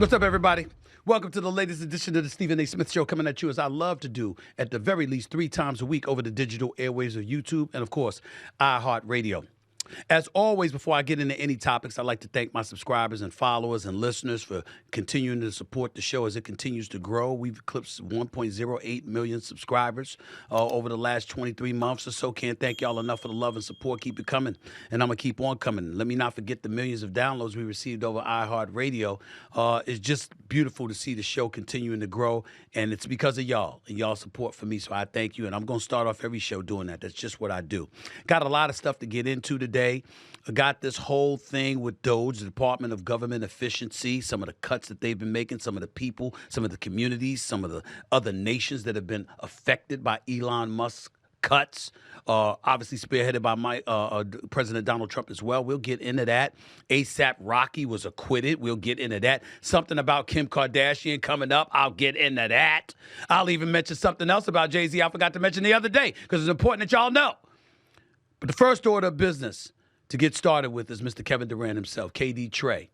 What's up, everybody? Welcome to the latest edition of the Stephen A. Smith Show, coming at you as I love to do at the very least 3 times a week over the digital airwaves of YouTube and, of course, iHeartRadio. As always, before I get into any topics, I'd like to thank my subscribers and followers and listeners for continuing to support the show as it continues to grow. We've eclipsed 1.08 million subscribers over the last 23 months or so. Can't thank y'all enough for the love and support. Keep it coming, and I'm going to keep on coming. Let me not forget the millions of downloads we received over iHeartRadio. It's just beautiful to see the show continuing to grow, and it's because of y'all and y'all support for me, so I thank you, and I'm going to start off every show doing that. That's just what I do. Got a lot of stuff to get into today. I got this whole thing with DOGE, the Department of Government Efficiency, some of the cuts that they've been making, some of the people, some of the communities, some of the other nations that have been affected by Elon Musk cuts, obviously spearheaded by President Donald Trump as well. We'll get into that. ASAP Rocky was acquitted. We'll get into that. Something about Kim Kardashian coming up. I'll get into that. I'll even mention something else about Jay-Z I forgot to mention the other day because it's important that y'all know. But the first order of business to get started with is Mr. Kevin Durant himself, KD Trey,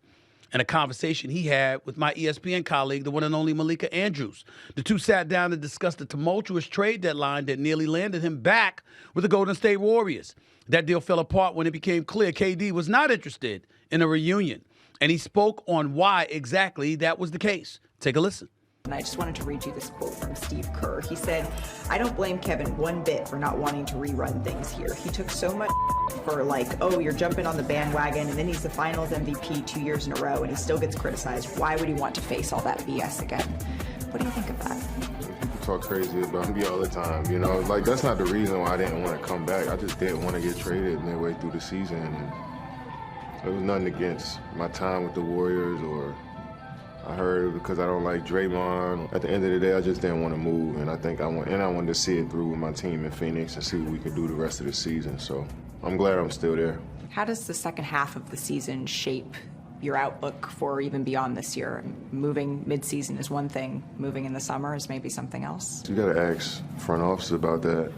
and a conversation he had with my ESPN colleague, the one and only Malika Andrews. The two sat down to discuss the tumultuous trade deadline that nearly landed him back with the Golden State Warriors. That deal fell apart when it became clear KD was not interested in a reunion, and he spoke on why exactly that was the case. Take a listen. And I just wanted to read you this quote from Steve Kerr. He said, "I don't blame Kevin one bit for not wanting to rerun things here. He took so much for oh, you're jumping on the bandwagon, and then he's the finals MVP 2 years in a row, and he still gets criticized. Why would he want to face all that BS again?" What do you think of that? People talk crazy about me all the time, that's not the reason why I didn't want to come back. I just didn't want to get traded midway through the season. And it was nothing against my time with the Warriors or I heard because I don't like Draymond. At the end of the day, I just didn't want to move, and I wanted to see it through with my team in Phoenix and see what we could do the rest of the season. So I'm glad I'm still there. How does the second half of the season shape your outlook for even beyond this year? Moving mid-season is one thing. Moving in the summer is maybe something else. You got to ask front office about that.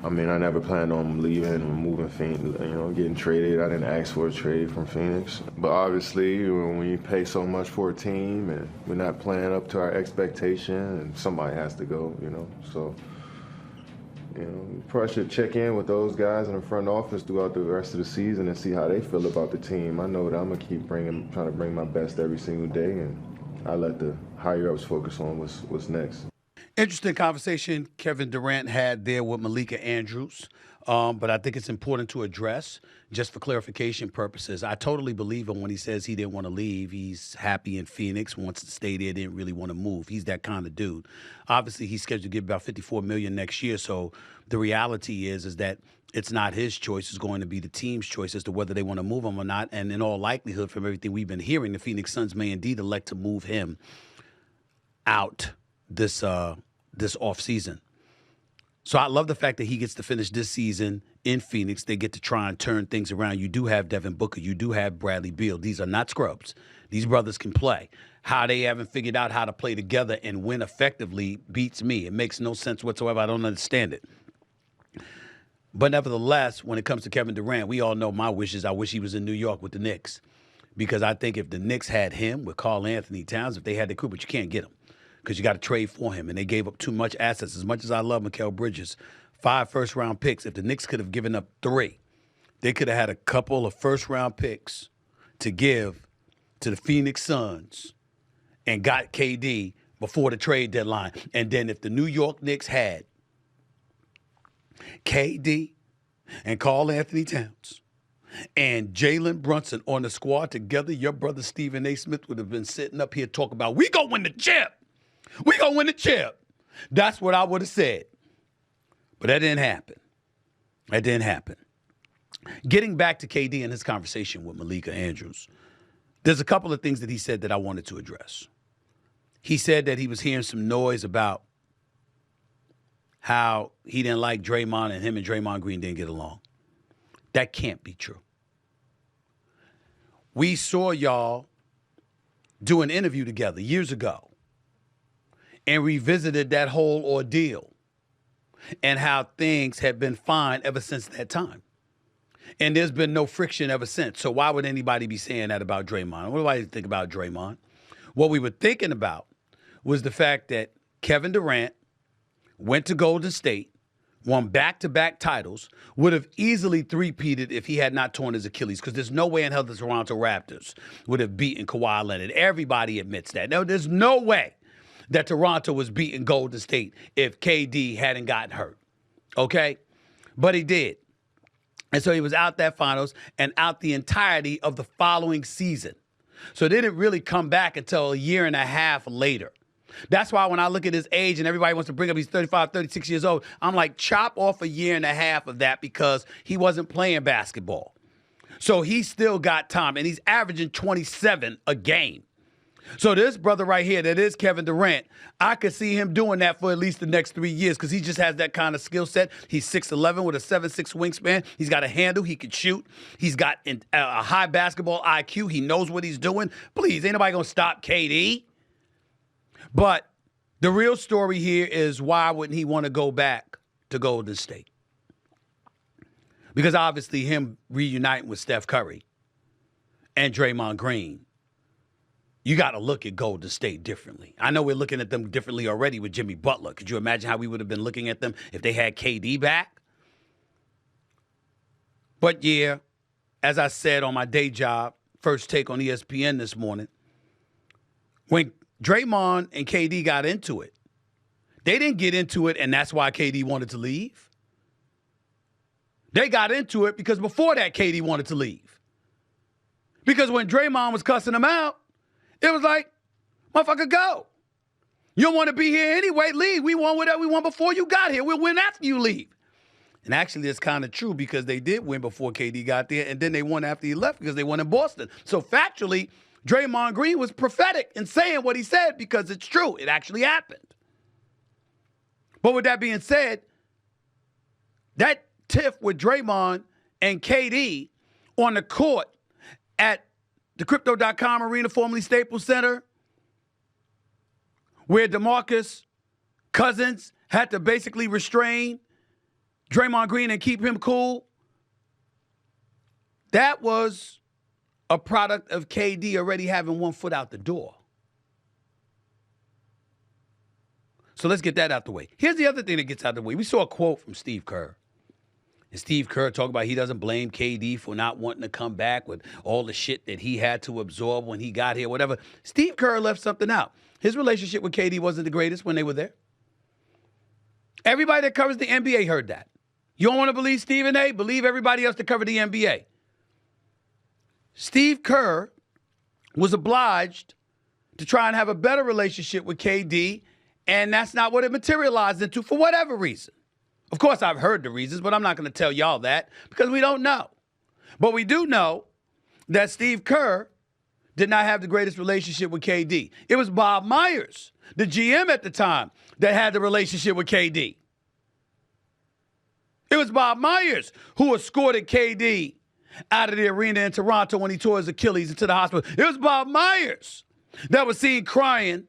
I never planned on leaving or moving Phoenix, getting traded. I didn't ask for a trade from Phoenix. But obviously, when you pay so much for a team and we're not playing up to our expectation, and somebody has to go, So, you probably should check in with those guys in the front office throughout the rest of the season and see how they feel about the team. I know that I'm going to keep trying to bring my best every single day, and I let the higher-ups focus on what's next. Interesting conversation Kevin Durant had there with Malika Andrews, but I think it's important to address just for clarification purposes. I totally believe him when he says he didn't want to leave. He's happy in Phoenix, wants to stay there, didn't really want to move. He's that kind of dude. Obviously, he's scheduled to get about $54 million next year, so the reality is that it's not his choice. It's going to be the team's choice as to whether they want to move him or not, and in all likelihood, from everything we've been hearing, the Phoenix Suns may indeed elect to move him out this offseason. So I love the fact that he gets to finish this season in Phoenix. They get to try and turn things around. You do have Devin Booker. You do have Bradley Beal. These are not scrubs. These brothers can play. How they haven't figured out how to play together and win effectively beats me. It makes no sense whatsoever. I don't understand it. But nevertheless, when it comes to Kevin Durant, we all know my wishes. I wish he was in New York with the Knicks, because I think if the Knicks had him with Karl Anthony Towns, if they had the crew, but you can't get him, because you got to trade for him, and they gave up too much assets. As much as I love Mikal Bridges, 5 first-round picks. If the Knicks could have given up 3, they could have had a couple of first-round picks to give to the Phoenix Suns and got KD before the trade deadline. And then if the New York Knicks had KD and Karl Anthony Towns and Jalen Brunson on the squad together, your brother Stephen A. Smith would have been sitting up here talking about, we gonna win the chip. We gonna win the chip. That's what I would have said. But that didn't happen. That didn't happen. Getting back to KD and his conversation with Malika Andrews, there's a couple of things that he said that I wanted to address. He said that he was hearing some noise about how he didn't like Draymond and him and Draymond Green didn't get along. That can't be true. We saw y'all do an interview together years ago and revisited that whole ordeal and how things have been fine ever since that time. And there's been no friction ever since. So why would anybody be saying that about Draymond? What do I think about Draymond? What we were thinking about was the fact that Kevin Durant went to Golden State, won back-to-back titles, would have easily three-peated if he had not torn his Achilles, because there's no way in hell the Toronto Raptors would have beaten Kawhi Leonard. Everybody admits that. No, there's no way that Toronto was beating Golden State if KD hadn't gotten hurt, okay? But he did. And so he was out that finals and out the entirety of the following season. So they didn't really come back until a year and a half later. That's why when I look at his age and everybody wants to bring up he's 35, 36 years old, I'm like, chop off a year and a half of that because he wasn't playing basketball. So he still got time, and he's averaging 27 a game. So this brother right here, that is Kevin Durant, I could see him doing that for at least the next 3 years because he just has that kind of skill set. He's 6'11" with a 7'6" wingspan. He's got a handle. He can shoot. He's got a high basketball IQ. He knows what he's doing. Please, ain't nobody going to stop KD. But the real story here is why wouldn't he want to go back to Golden State? Because obviously him reuniting with Steph Curry and Draymond Green, you got to look at Golden State differently. I know we're looking at them differently already with Jimmy Butler. Could you imagine how we would have been looking at them if they had KD back? But yeah, as I said on my day job, First Take on ESPN this morning, when Draymond and KD got into it, they didn't get into it and that's why KD wanted to leave. They got into it because before that, KD wanted to leave. Because when Draymond was cussing him out, it was like, motherfucker, go. You don't want to be here anyway, leave. We won whatever we won before you got here. We'll win after you leave. And actually, it's kind of true because they did win before KD got there, and then they won after he left because they won in Boston. So factually, Draymond Green was prophetic in saying what he said because it's true. It actually happened. But with that being said, that tiff with Draymond and KD on the court at the Crypto.com Arena, formerly Staples Center, where DeMarcus Cousins had to basically restrain Draymond Green and keep him cool, that was a product of KD already having one foot out the door. So let's get that out the way. Here's the other thing that gets out the way. We saw a quote from Steve Kerr. And Steve Kerr talked about he doesn't blame KD for not wanting to come back with all the shit that he had to absorb when he got here, whatever. Steve Kerr left something out. His relationship with KD wasn't the greatest when they were there. Everybody that covers the NBA heard that. You don't want to believe Stephen A? Believe everybody else that covered the NBA. Steve Kerr was obliged to try and have a better relationship with KD, and that's not what it materialized into for whatever reason. Of course, I've heard the reasons, but I'm not going to tell y'all that because we don't know. But we do know that Steve Kerr did not have the greatest relationship with KD. It was Bob Myers, the GM at the time, that had the relationship with KD. It was Bob Myers who escorted KD out of the arena in Toronto when he tore his Achilles into the hospital. It was Bob Myers that was seen crying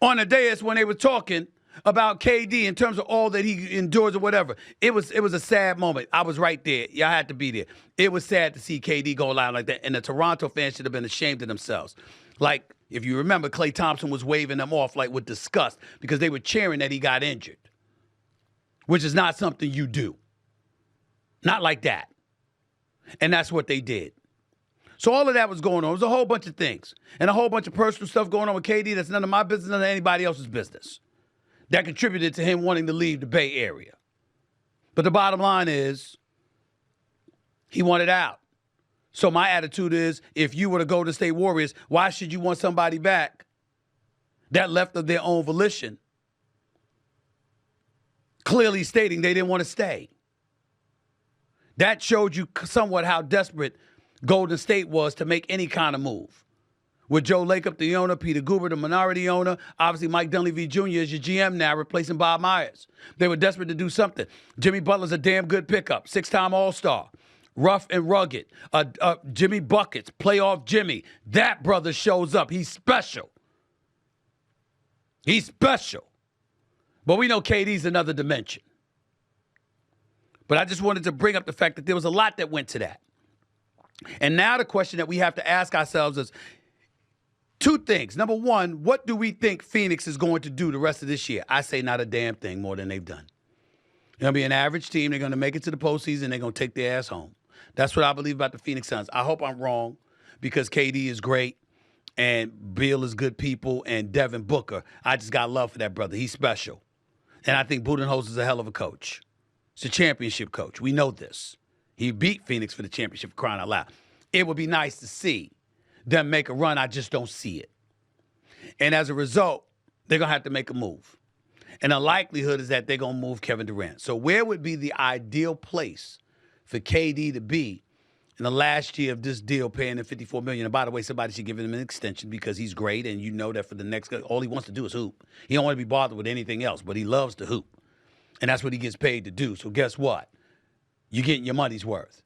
on the dais when they were talking about KD in terms of all that he endures or whatever. It was a sad moment. I was right there. Y'all had to be there. It was sad to see KD go live like that, and the Toronto fans should have been ashamed of themselves. Like, if you remember, Klay Thompson was waving them off like with disgust because they were cheering that he got injured, which is not something you do. Not like that. And that's what they did. So all of that was going on. It was a whole bunch of things and a whole bunch of personal stuff going on with KD that's none of my business, none of anybody else's business, that contributed to him wanting to leave the Bay Area. But the bottom line is he wanted out. So my attitude is, if you were the Golden State Warriors, why should you want somebody back that left of their own volition, clearly stating they didn't want to stay? That showed you somewhat how desperate Golden State was to make any kind of move. With Joe Lacob, the owner, Peter Guber, the minority owner, obviously Mike Dunleavy Jr. is your GM now, replacing Bob Myers. They were desperate to do something. Jimmy Butler's a damn good pickup, 6-time All-Star, rough and rugged. Jimmy Buckets, playoff Jimmy. That brother shows up. He's special. He's special. But we know KD's another dimension. But I just wanted to bring up the fact that there was a lot that went to that. And now the question that we have to ask ourselves is two things. Number one, what do we think Phoenix is going to do the rest of this year? I say not a damn thing more than they've done. They're going to be an average team. They're going to make it to the postseason. They're going to take their ass home. That's what I believe about the Phoenix Suns. I hope I'm wrong because KD is great and Bill is good people and Devin Booker. I just got love for that brother. He's special. And I think Budenholzer is a hell of a coach. He's a championship coach. We know this. He beat Phoenix for the championship, for crying out loud. It would be nice to see them make a run. I just don't see it. And as a result, they're going to have to make a move. And the likelihood is that they're going to move Kevin Durant. So where would be the ideal place for KD to be in the last year of this deal, paying him $54 million? And by the way, somebody should give him an extension because he's great, and you know that for the next, all he wants to do is hoop. He don't want to be bothered with anything else, but he loves to hoop. And that's what he gets paid to do. So guess what? You're getting your money's worth.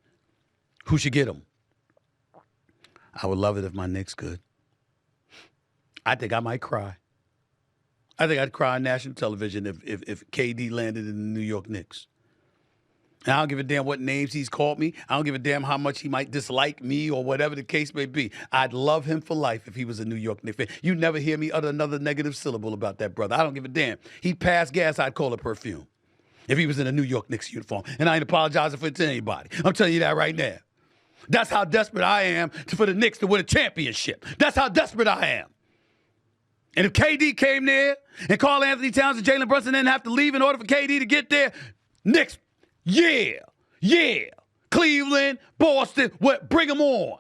Who should get him? I would love it if my Knicks could. I think I might cry. I think I'd cry on national television if KD landed in the New York Knicks. And I don't give a damn what names he's called me. I don't give a damn how much he might dislike me or whatever the case may be. I'd love him for life if he was a New York Knicks fan. You never hear me utter another negative syllable about that brother. I don't give a damn. He'd pass gas, I'd call it perfume if he was in a New York Knicks uniform. And I ain't apologizing for it to anybody. I'm telling you that right now. That's how desperate I am for the Knicks to win a championship. That's how desperate I am. And if KD came there and Karl Anthony Towns and Jalen Brunson didn't have to leave in order for KD to get there, Knicks, yeah. Cleveland, Boston, bring them on.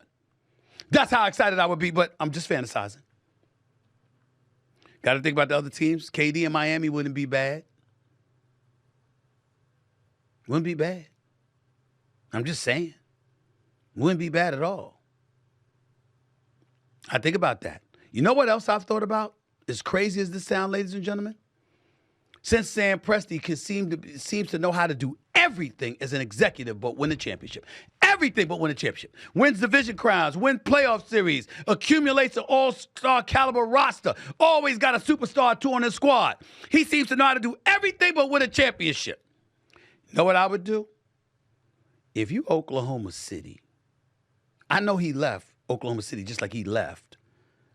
That's how excited I would be, but I'm just fantasizing. Got to think about the other teams. KD in Miami wouldn't be bad. Wouldn't be bad. I'm just saying. Wouldn't be bad at all. I think about that. You know what else I've thought about? As crazy as this sounds, ladies and gentlemen? Since Sam Presti seems to know how to do everything as an executive but win a championship. Everything but win a championship. Wins division crowns, wins playoff series, accumulates an all-star caliber roster, always got a superstar or two on his squad. He seems to know how to do everything but win a championship. You know what I would do? If you Oklahoma City, I know he left Oklahoma City just like he left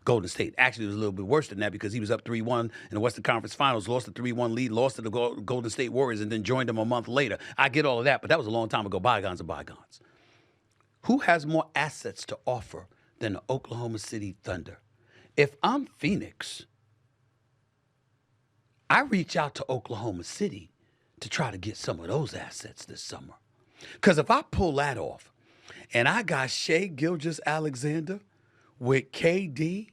Golden State. Actually, it was a little bit worse than that because he was up 3-1 in the Western Conference Finals, lost the 3-1 lead, lost to the Golden State Warriors, and then joined them a month later. I get all of that, but that was a long time ago. Bygones are bygones. Who has more assets to offer than the Oklahoma City Thunder? If I'm Phoenix, I reach out to Oklahoma City to try to get some of those assets this summer. Because if I pull that off, and I got Shai Gilgeous-Alexander with KD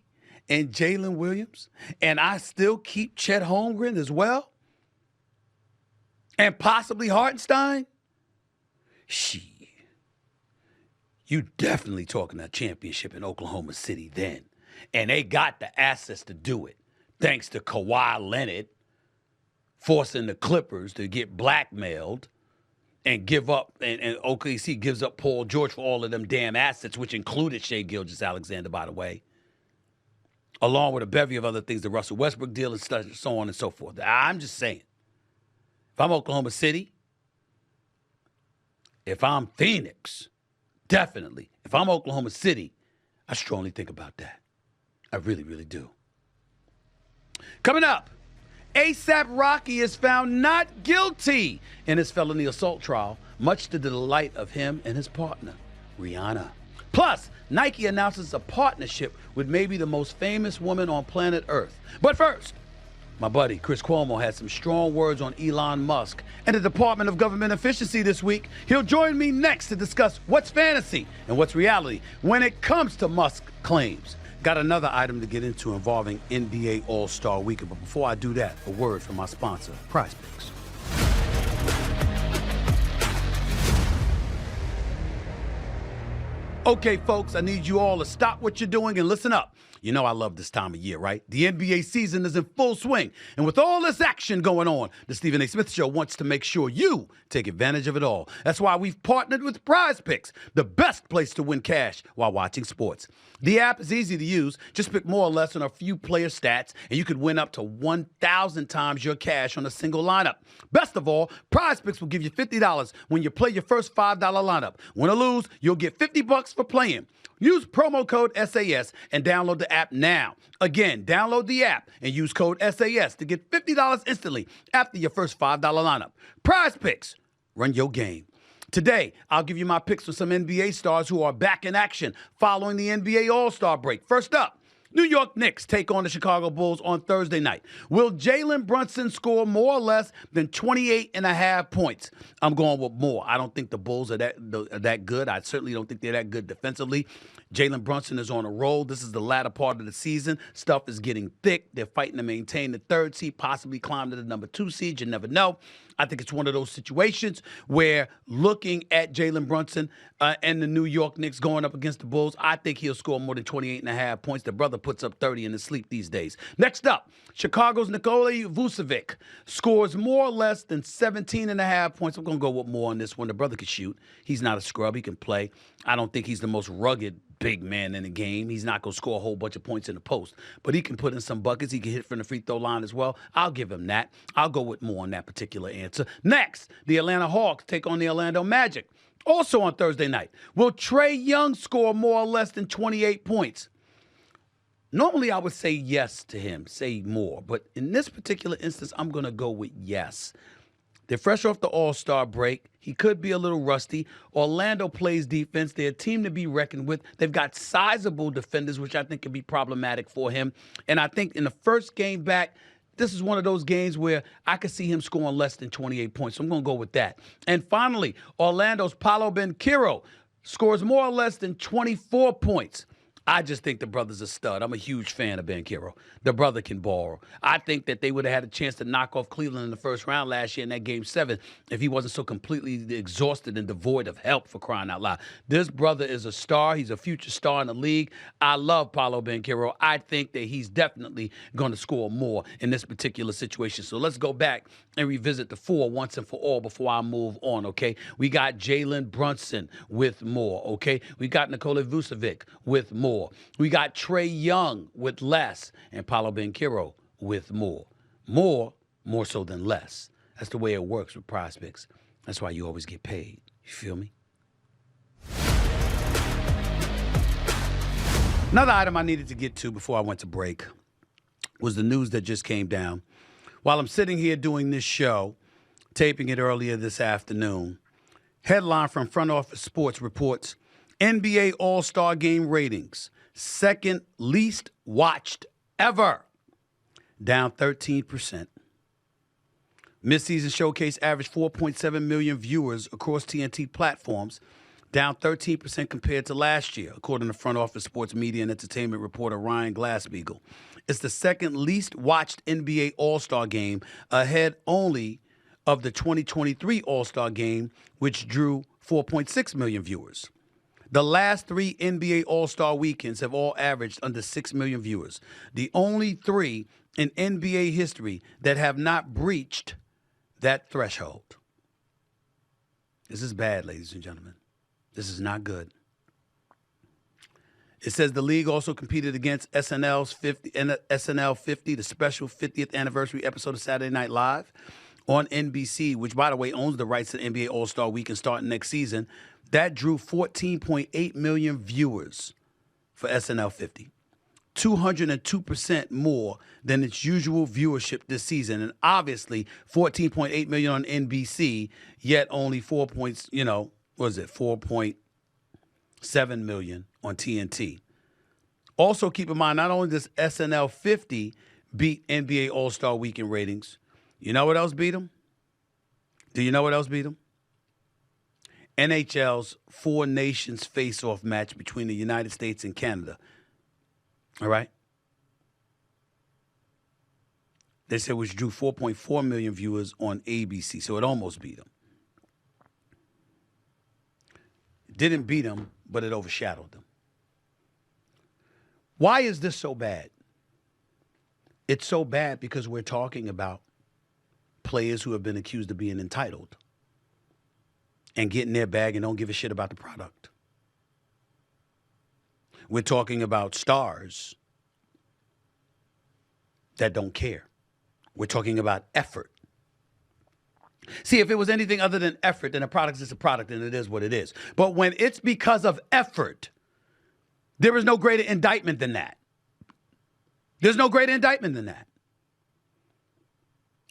and Jalen Williams, and I still keep Chet Holmgren as well, and possibly Hartenstein, you definitely talking a championship in Oklahoma City then. And they got the assets to do it, thanks to Kawhi Leonard forcing the Clippers to get blackmailed and give up, and OKC gives up Paul George for all of them damn assets, which included Shai Gilgeous-Alexander, by the way, along with a bevy of other things, the Russell Westbrook deal and so on and so forth. I'm just saying, if I'm Oklahoma City, if I'm Phoenix, definitely. If I'm Oklahoma City, I strongly think about that. I really, really do. Coming up, A$AP Rocky is found not guilty in his felony assault trial, much to the delight of him and his partner, Rihanna. Plus, Nike announces a partnership with maybe the most famous woman on planet Earth. But first, my buddy Chris Cuomo had some strong words on Elon Musk and the Department of Government Efficiency this week. He'll join me next to discuss what's fantasy and what's reality when it comes to Musk claims. Got another item to get into involving NBA All-Star Weekend, but before I do that, a word from my sponsor, Prize Picks. Okay, folks, I need you all to stop what you're doing and listen up. You know I love this time of year, right? The NBA season is in full swing. And with all this action going on, the Stephen A. Smith Show wants to make sure you take advantage of it all. That's why we've partnered with Prize Picks, the best place to win cash while watching sports. The app is easy to use. Just pick more or less on a few player stats, and you could win up to 1,000 times your cash on a single lineup. Best of all, Prize Picks will give you $50 when you play your first $5 lineup. Win or lose, you'll get $50 for playing. Use promo code SAS and download the app now. Again, download the app and use code SAS to get $50 instantly after your first $5 lineup. Prize Picks, run your game. Today, I'll give you my picks for some NBA stars who are back in action following the NBA All-Star break. First up, New York Knicks take on the Chicago Bulls on Thursday night. Will Jalen Brunson score more or less than 28.5 points? I'm going with more. I don't think the Bulls are that good. I certainly don't think they're that good defensively. Jalen Brunson is on a roll. This is the latter part of the season. Stuff is getting thick. They're fighting to maintain the 3rd seed, possibly climb to the number 2 seed. You never know. I think it's one of those situations where looking at Jalen Brunson and the New York Knicks going up against the Bulls, I think he'll score more than 28.5 points. The brother puts up 30 in his sleep these days. Next up, Chicago's Nikola Vucevic scores more or less than 17.5 points. I'm going to go with more on this one. The brother can shoot. He's not a scrub. He can play. I don't think he's the most rugged big man in the game. He's not going to score a whole bunch of points in the post, but he can put in some buckets. He can hit from the free throw line as well. I'll give him that. I'll go with more on that particular answer. Next, the Atlanta Hawks take on the Orlando Magic. Also on Thursday night, will Trae Young score more or less than 28 points? Normally, I would say yes to him, say more. But in this particular instance, I'm going to go with yes. They're fresh off the All-Star break. He could be a little rusty. Orlando plays defense. They're a team to be reckoned with. They've got sizable defenders, which I think could be problematic for him. And I think in the first game back, this is one of those games where I could see him scoring less than 28 points. So I'm going to go with that. And finally, Orlando's Paolo Banchero scores more or less than 24 points. I just think the brother's a stud. I'm a huge fan of Banchero. The brother can ball. I think that they would have had a chance to knock off Cleveland in the first round last year in that Game 7 if he wasn't so completely exhausted and devoid of help, for crying out loud. This brother is a star. He's a future star in the league. I love Paolo Banchero. I think that he's definitely going to score more in this particular situation. So let's go back and revisit the 4 once and for all before I move on, okay? We got Jalen Brunson with more, okay? We got Nikola Vucevic with more. We got Trae Young with less, and Paolo Banchero with more. More so than less. That's the way it works with Prize Picks. That's why you always get paid. You feel me? Another item I needed to get to before I went to break was the news that just came down. While I'm sitting here doing this show, taping it earlier this afternoon, headline from Front Office Sports reports NBA All-Star Game ratings, second least watched ever, down 13%. Mid-season showcase averaged 4.7 million viewers across TNT platforms, down 13% compared to last year, according to Front Office Sports Media and Entertainment reporter Ryan Glassbeagle. It's the second least watched NBA All-Star Game, ahead only of the 2023 All-Star Game, which drew 4.6 million viewers. The last 3 NBA All-Star weekends have all averaged under 6 million viewers. The only 3 in NBA history that have not breached that threshold. This is bad, ladies and gentlemen. This is not good. It says the league also competed against SNL 50, the special 50th anniversary episode of Saturday Night Live on NBC, which, by the way, owns the rights to the NBA All-Star Weekend starting next season. That drew 14.8 million viewers for SNL 50, 202% more than its usual viewership this season. And obviously, 14.8 million on NBC, yet only 4.7 million on TNT. Also, keep in mind, not only does SNL 50 beat NBA All-Star Weekend ratings, you know what else beat them? Do you know what else beat them? NHL's Four Nations face-off match between the United States and Canada. All right? They said which drew 4.4 million viewers on ABC, so it almost beat them. It didn't beat them, but it overshadowed them. Why is this so bad? It's so bad because we're talking about players who have been accused of being entitled and getting their bag and don't give a shit about the product. We're talking about stars that don't care. We're talking about effort. See, if it was anything other than effort, then a product is a product and it is what it is. But when it's because of effort, there is no greater indictment than that. There's no greater indictment than that.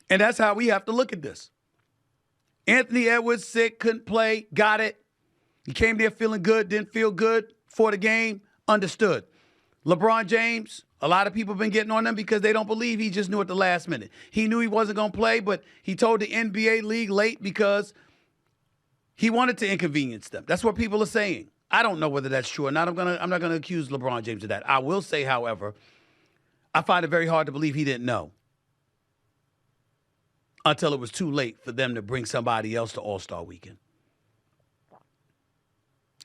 And that's how we have to look at this. Anthony Edwards sick, couldn't play, got it. He came there feeling good, didn't feel good for the game, understood. LeBron James, a lot of people have been getting on him because they don't believe he just knew at the last minute. He knew he wasn't going to play, but he told the NBA league late because he wanted to inconvenience them. That's what people are saying. I don't know whether that's true or not. I'm not going to accuse LeBron James of that. I will say, however, I find it very hard to believe he didn't know until it was too late for them to bring somebody else to All-Star Weekend.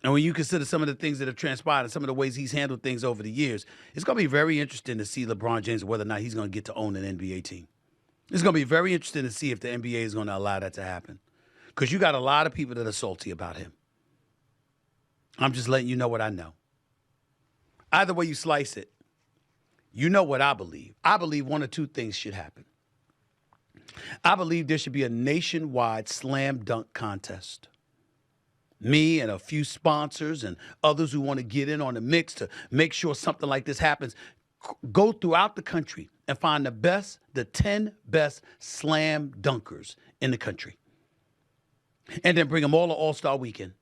And when you consider some of the things that have transpired and some of the ways he's handled things over the years, it's going to be very interesting to see LeBron James whether or not he's going to get to own an NBA team. It's going to be very interesting to see if the NBA is going to allow that to happen. Because you got a lot of people that are salty about him. I'm just letting you know what I know. Either way you slice it, you know what I believe. I believe one or two things should happen. I believe there should be a nationwide slam dunk contest. Me and a few sponsors and others who want to get in on the mix to make sure something like this happens, go throughout the country and find the 10 best slam dunkers in the country. And then bring them all to All-Star Weekend.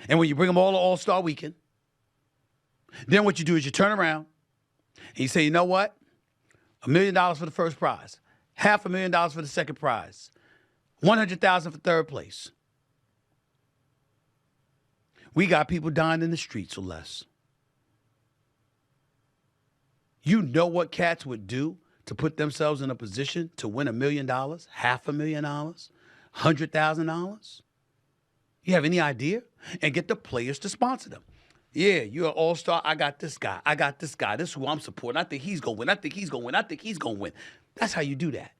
And when you bring them all to All-Star Weekend, then what you do is you turn around and you say, you know what? $1 million for the first prize, $500,000 for the second prize, $100,000 for third place. We got people dying in the streets for less. You know what cats would do to put themselves in a position to win $1 million, $500,000, $100,000? You have any idea? And get the players to sponsor them. Yeah, you're an all-star. I got this guy. I got this guy. This is who I'm supporting. I think he's going to win. I think he's going to win. I think he's going to win. That's how you do that.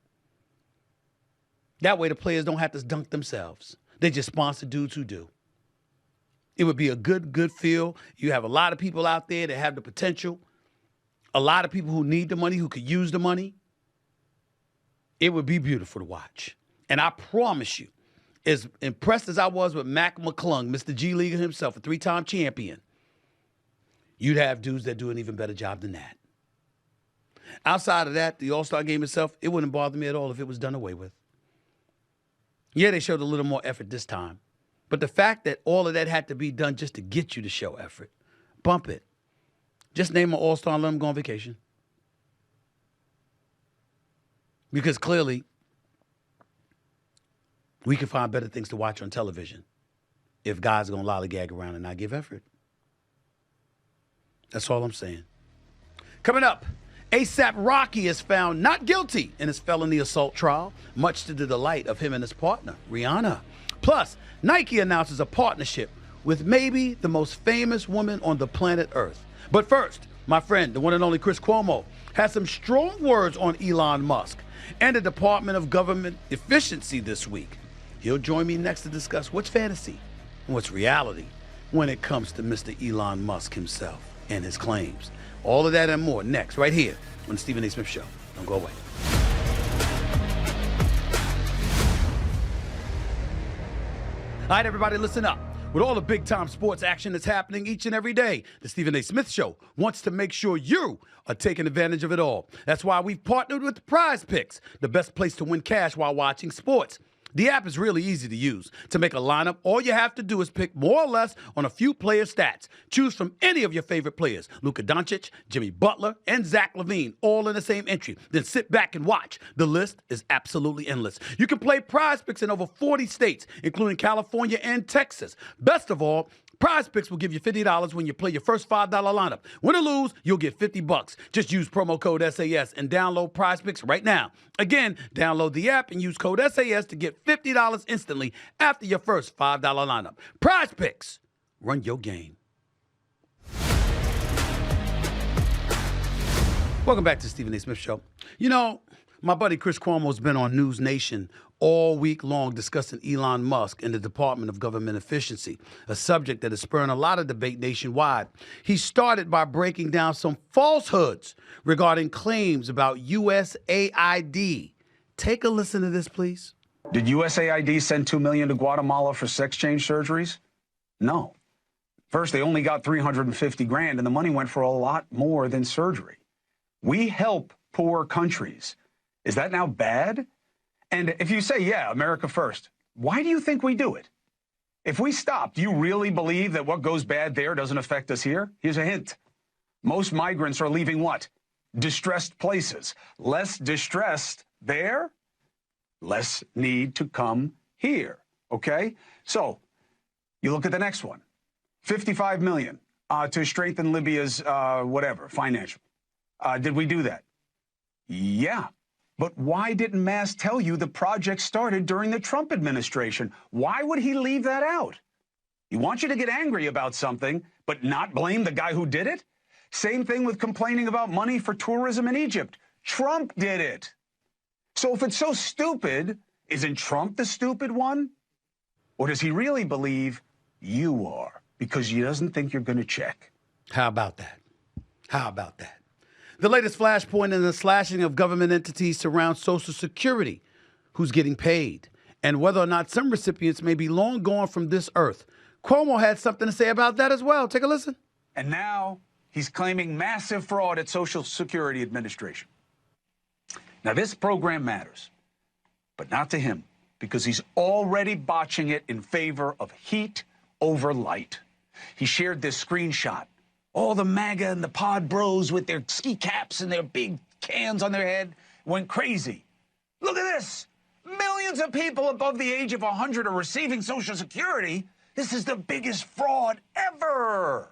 That way the players don't have to dunk themselves. They just sponsor dudes who do. It would be a good feel. You have a lot of people out there that have the potential. A lot of people who need the money, who could use the money. It would be beautiful to watch. And I promise you, as impressed as I was with Mac McClung, Mr. G Leaguer himself, a 3-time champion, you'd have dudes that do an even better job than that. Outside of that, the All-Star game itself, it wouldn't bother me at all if it was done away with. Yeah, they showed a little more effort this time. But the fact that all of that had to be done just to get you to show effort, bump it. Just name an all-star and let them go on vacation. Because clearly, we can find better things to watch on television if guys are going to lollygag around and not give effort. That's all I'm saying. Coming up, A$AP Rocky is found not guilty in his felony assault trial, much to the delight of him and his partner, Rihanna. Plus, Nike announces a partnership with maybe the most famous woman on the planet Earth. But first, my friend, the one and only Chris Cuomo, has some strong words on Elon Musk and the Department of Government Efficiency this week. He'll join me next to discuss what's fantasy and what's reality when it comes to Mr. Elon Musk himself and his claims. All of that and more next, right here on the Stephen A. Smith Show. Don't go away. All right, everybody, listen up. With all the big-time sports action that's happening each and every day, the Stephen A. Smith Show wants to make sure you are taking advantage of it all. That's why we've partnered with Prize Picks, the best place to win cash while watching sports. The app is really easy to use. To make a lineup, all you have to do is pick more or less on a few player stats. Choose from any of your favorite players, Luka Doncic, Jimmy Butler, and Zach LaVine, all in the same entry. Then sit back and watch. The list is absolutely endless. You can play Prize Picks in over 40 states, including California and Texas. Best of all, Prize Picks will give you $50 when you play your first $5 lineup. Win or lose, you'll get $50. Just use promo code SAS and download Prize Picks right now. Again, download the app and use code SAS to get $50 instantly after your first $5 lineup. Prize Picks. Run your game. Welcome back to Stephen A. Smith Show. You know, my buddy Chris Cuomo's been on News Nation all week long discussing Elon Musk and the Department of Government Efficiency, a subject that is spurring a lot of debate nationwide. He started by breaking down some falsehoods regarding claims about USAID. Take a listen to this, please. Did USAID send $2 million to Guatemala for sex change surgeries? No. First, they only got $350,000, and the money went for a lot more than surgery. We help poor countries. Is that now bad? And if you say, yeah, America first, why do you think we do it? If we stop, do you really believe that what goes bad there doesn't affect us here? Here's a hint. Most migrants are leaving what? Distressed places. Less distressed there, less need to come here, okay? So you look at the next one. $55 million to strengthen Libya's financial. Did we do that? Yeah. But why didn't Mass tell you the project started during the Trump administration? Why would he leave that out? He wants you to get angry about something, but not blame the guy who did it? Same thing with complaining about money for tourism in Egypt. Trump did it. So if it's so stupid, isn't Trump the stupid one? Or does he really believe you are because he doesn't think you're going to check? How about that? How about that? The latest flashpoint in the slashing of government entities surrounds Social Security, who's getting paid, and whether or not some recipients may be long gone from this earth. Cuomo had something to say about that as well. Take a listen. And now he's claiming massive fraud at Social Security Administration. Now, this program matters, but not to him, because he's already botching it in favor of heat over light. He shared this screenshot. All the MAGA and the pod bros with their ski caps and their big cans on their head went crazy. Look at this. Millions of people above the age of 100 are receiving Social Security. This is the biggest fraud ever.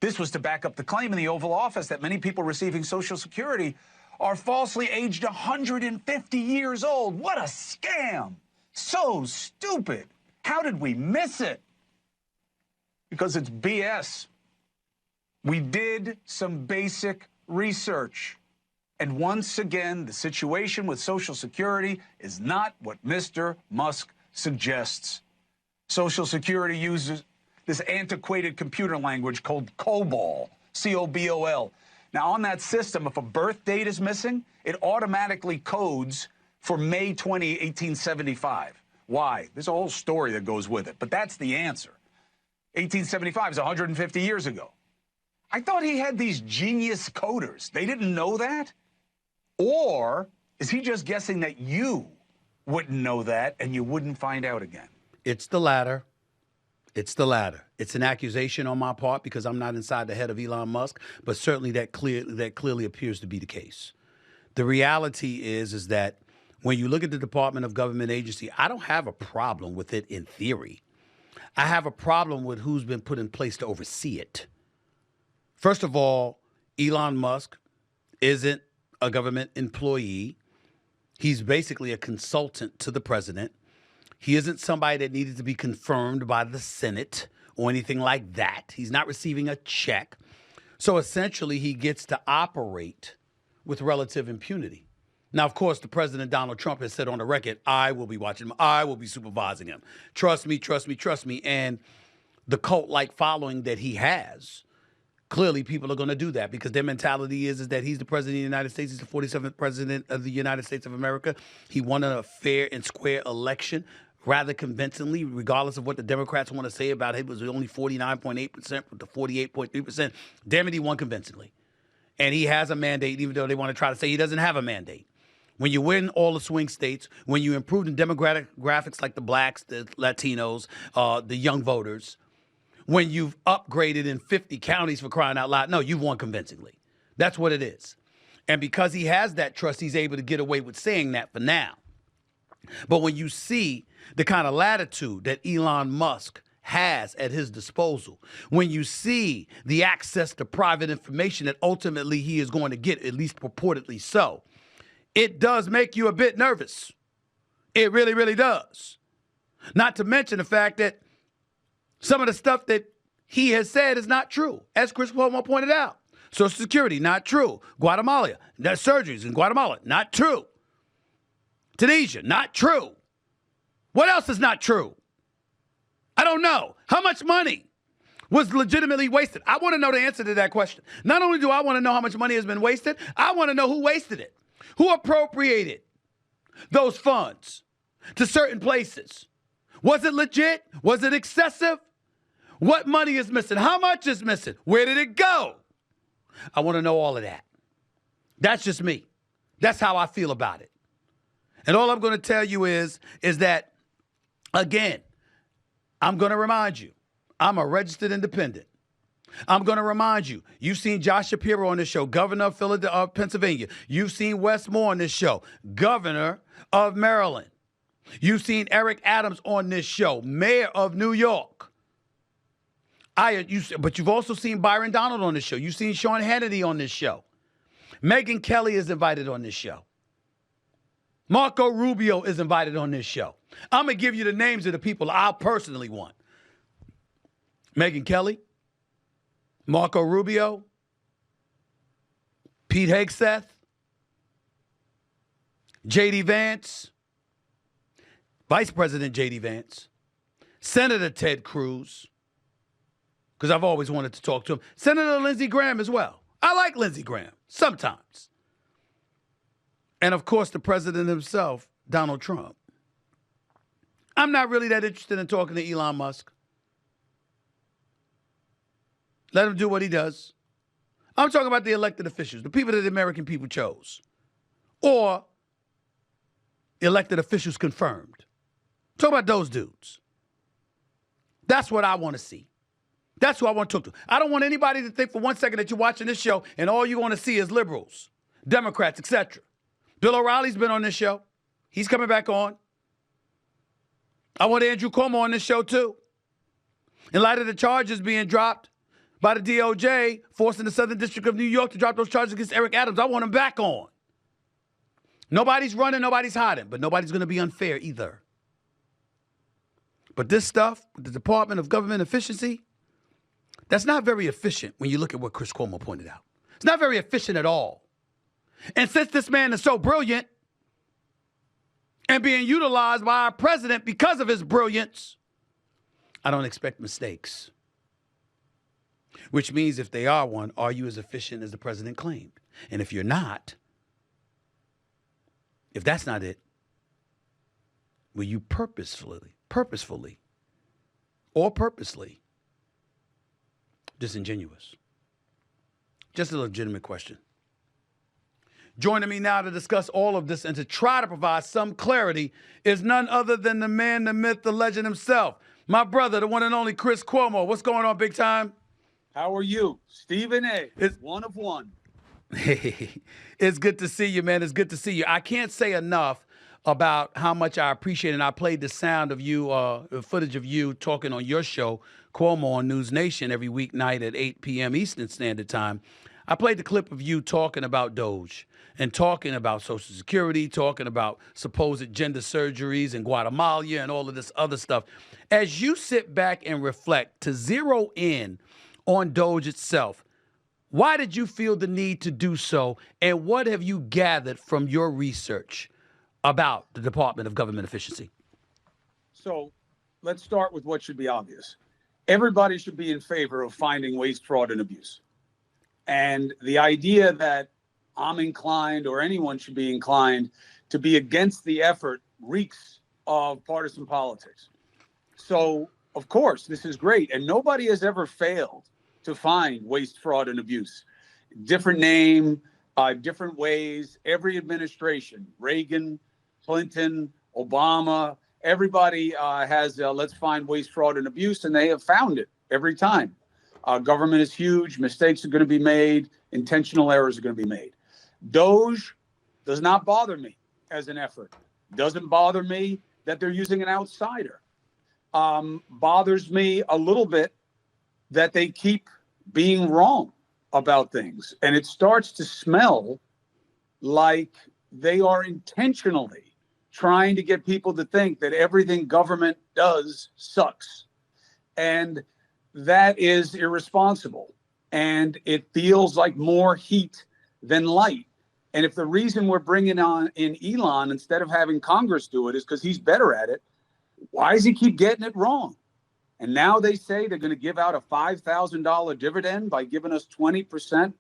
This was to back up the claim in the Oval Office that many people receiving Social Security are falsely aged 150 years old. What a scam. So stupid. How did we miss it? Because it's BS. We did some basic research. And once again, the situation with Social Security is not what Mr. Musk suggests. Social Security uses this antiquated computer language called COBOL, C-O-B-O-L. Now, on that system, if a birth date is missing, it automatically codes for May 20, 1875. Why? There's a whole story that goes with it, but that's the answer. 1875 is 150 years ago. I thought he had these genius coders. They didn't know that? Or is he just guessing that you wouldn't know that and you wouldn't find out again? It's the latter. It's the latter. It's an accusation on my part because I'm not inside the head of Elon Musk, but certainly that clearly appears to be the case. The reality is that when you look at the Department of Government Agency, I don't have a problem with it in theory. I have a problem with who's been put in place to oversee it. First of all, Elon Musk isn't a government employee. He's basically a consultant to the president. He isn't somebody that needed to be confirmed by the Senate or anything like that. He's not receiving a check. So essentially, he gets to operate with relative impunity. Now, of course, the president, Donald Trump, has said on the record, I will be watching him. I will be supervising him. Trust me, trust me, trust me. And the cult-like following that he has, clearly, people are going to do that because their mentality is that he's the president of the United States. He's the 47th president of the United States of America. He won a fair and square election rather convincingly, regardless of what the Democrats want to say about it. It was only 49.8% to 48.3%. Damn it, he won convincingly. And he has a mandate, even though they want to try to say he doesn't have a mandate. When you win all the swing states, when you improve the demographics like the blacks, the Latinos, the young voters, when you've upgraded in 50 counties for crying out loud, no, you've won convincingly. That's what it is. And because he has that trust, he's able to get away with saying that for now. But when you see the kind of latitude that Elon Musk has at his disposal, when you see the access to private information that ultimately he is going to get, at least purportedly so, it does make you a bit nervous. It really, really does. Not to mention the fact that some of the stuff that he has said is not true, as Chris Cuomo pointed out. Social Security, not true. Guatemala, surgeries in Guatemala, not true. Tunisia, not true. What else is not true? I don't know. How much money was legitimately wasted? I want to know the answer to that question. Not only do I want to know how much money has been wasted, I want to know who wasted it. Who appropriated those funds to certain places? Was it legit? Was it excessive? What money is missing? How much is missing? Where did it go? I want to know all of that. That's just me. That's how I feel about it. And all I'm going to tell you is that, again, I'm going to remind you, I'm a registered independent. I'm going to remind you, you've seen Josh Shapiro on this show, governor of Pennsylvania. You've seen Wes Moore on this show, governor of Maryland. You've seen Eric Adams on this show, mayor of New York. But you've also seen Byron Donald on this show. You've seen Sean Hannity on this show. Megyn Kelly is invited on this show. Marco Rubio is invited on this show. I'm going to give you the names of the people I personally want. Megyn Kelly, Marco Rubio, Pete Hegseth, J.D. Vance, Vice President J.D. Vance, Senator Ted Cruz, because I've always wanted to talk to him, Senator Lindsey Graham as well. I like Lindsey Graham, sometimes. And, of course, the president himself, Donald Trump. I'm not really that interested in talking to Elon Musk. Let him do what he does. I'm talking about the elected officials, the people that the American people chose, or elected officials confirmed. Talk about those dudes. That's what I want to see. That's who I want to talk to. I don't want anybody to think for 1 second that you're watching this show and all you want to see is liberals, Democrats, etc. Bill O'Reilly's been on this show. He's coming back on. I want Andrew Cuomo on this show too. In light of the charges being dropped by the DOGE, forcing the Southern District of New York to drop those charges against Eric Adams, I want him back on. Nobody's running, nobody's hiding, but nobody's going to be unfair either. But this stuff, the Department of Government Efficiency, that's not very efficient when you look at what Chris Cuomo pointed out. It's not very efficient at all. And since this man is so brilliant and being utilized by our president because of his brilliance, I don't expect mistakes. Which means if they are one, are you as efficient as the president claimed? And if you're not, if that's not it, will you purposefully, or purposely disingenuous? Just a legitimate question. Joining me now to discuss all of this and to try to provide some clarity is none other than the man, the myth, the legend himself. My brother, the one and only Chris Cuomo. What's going on, big time? How are you? Stephen A. It's one of one. It's good to see you, man. It's good to see you. I can't say enough about how much I appreciate it. And I played the sound of you, footage of you talking on your show, Cuomo on News Nation, every weeknight at 8 p.m. Eastern Standard Time. I played the clip of you talking about DOGE and talking about Social Security, talking about supposed gender surgeries in Guatemala and all of this other stuff. As you sit back and reflect to zero in on DOGE itself, why did you feel the need to do so, and what have you gathered from your research about the Department of Government Efficiency? So let's start with what should be obvious. Everybody should be in favor of finding waste, fraud, and abuse. And the idea that I'm inclined or anyone should be inclined to be against the effort reeks of partisan politics. So, of course, this is great. And nobody has ever failed to find waste, fraud, and abuse. Different name, different ways. Every administration, Reagan, Clinton, Obama, everybody has let's find waste, fraud, and abuse, and they have found it every time. Government is huge. Mistakes are going to be made. Intentional errors are going to be made. DOGE does not bother me as an effort. Doesn't bother me that they're using an outsider. Bothers me a little bit that they keep being wrong about things. And it starts to smell like they are intentionally trying to get people to think that everything government does sucks. And that is irresponsible. and it feels like more heat than light. And if the reason we're bringing on in Elon instead of having Congress do it is because he's better at it, why does he keep getting it wrong? And now they say they're going to give out a $5,000 dividend by giving us 20%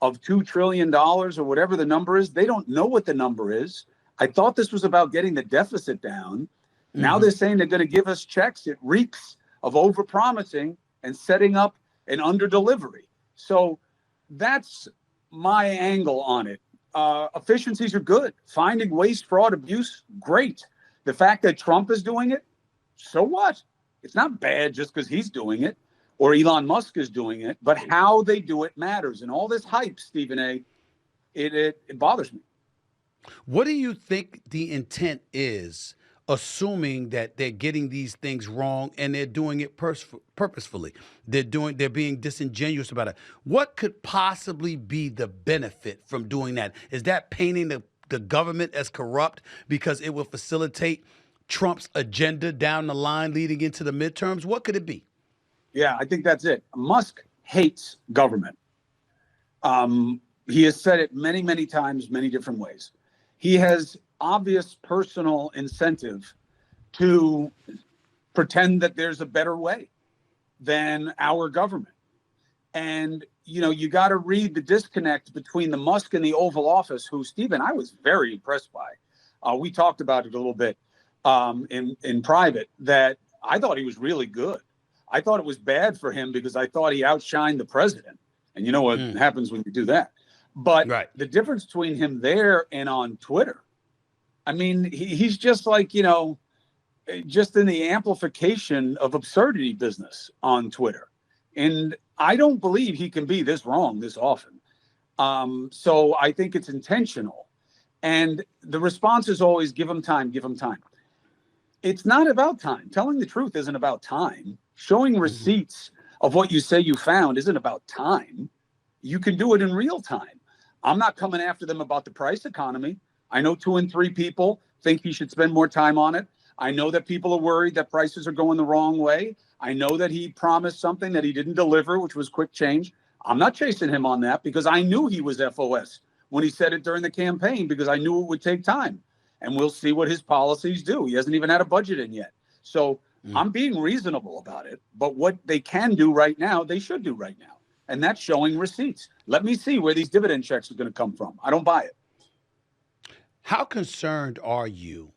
of $2 trillion or whatever the number is. They don't know what the number is. I thought this was about getting the deficit down. Now they're saying they're going to give us checks. It reeks of overpromising and setting up an under-delivery. So that's my angle on it. Efficiencies are good. Finding waste, fraud, abuse, great. The fact that Trump is doing it, so what? It's not bad just because he's doing it or Elon Musk is doing it, but how they do it matters. And all this hype, Stephen A., it bothers me. What do you think the intent is, assuming that they're getting these things wrong and they're doing it purposefully? They're being disingenuous about it. What could possibly be the benefit from doing that? Is that painting the government as corrupt because it will facilitate Trump's agenda down the line leading into the midterms? What could it be? Yeah, I think that's it. Musk hates government. He has said it many, many times, many different ways. He has obvious personal incentive to pretend that there's a better way than our government. And, you got to read the disconnect between the Musk and the Oval Office, who, Stephen, I was very impressed by. We talked about it a little bit in private, that I thought he was really good. I thought it was bad for him because I thought he outshined the president. And you know what happens when you do that. But the difference between him there and on Twitter, I mean, he's just like, just in the amplification of absurdity business on Twitter. And I don't believe he can be this wrong this often. So I think it's intentional. And the response is always give him time, give him time. It's not about time. Telling the truth isn't about time. Showing receipts of what you say you found isn't about time. You can do it in real time. I'm not coming after them about the price economy. I know 2 in 3 people think he should spend more time on it. I know that people are worried that prices are going the wrong way. I know that he promised something that he didn't deliver, which was quick change. I'm not chasing him on that because I knew he was FOS when he said it during the campaign because I knew it would take time. And we'll see what his policies do. He hasn't even had a budget in yet. So I'm being reasonable about it. But what they can do right now, they should do right now. And that's showing receipts. Let me see where these dividend checks are going to come from. I don't buy it. How concerned are you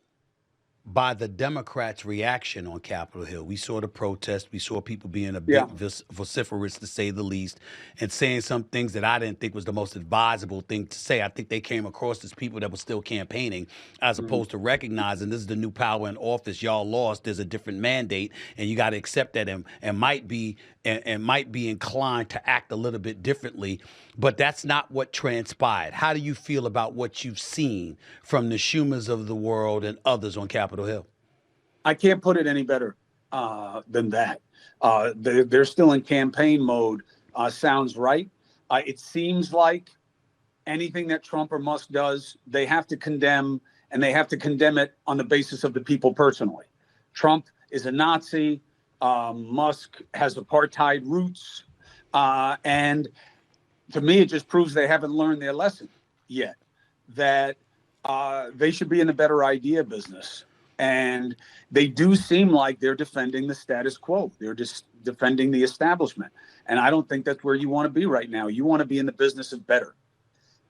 by the Democrats' reaction on Capitol Hill? We saw the protest. We saw people being a bit vociferous, to say the least, and saying some things that I didn't think was the most advisable thing to say. I think they came across as people that were still campaigning, as opposed to recognizing this is the new power in office. Y'all lost. There's a different mandate, and you got to accept that, and might be inclined to act a little bit differently. But that's not what transpired. How do you feel about what you've seen from the Schumers of the world and others on Capitol Hill? I can't put it any better than that. They're still in campaign mode. Sounds right. It seems like anything that Trump or Musk does, they have to condemn, and they have to condemn it on the basis of the people personally. Trump is a Nazi. Musk has apartheid roots. And to me, it just proves they haven't learned their lesson yet, that they should be in the better idea business. And they do seem like they're defending the status quo. They're just defending the establishment. And I don't think that's where you want to be right now. You want to be in the business of better.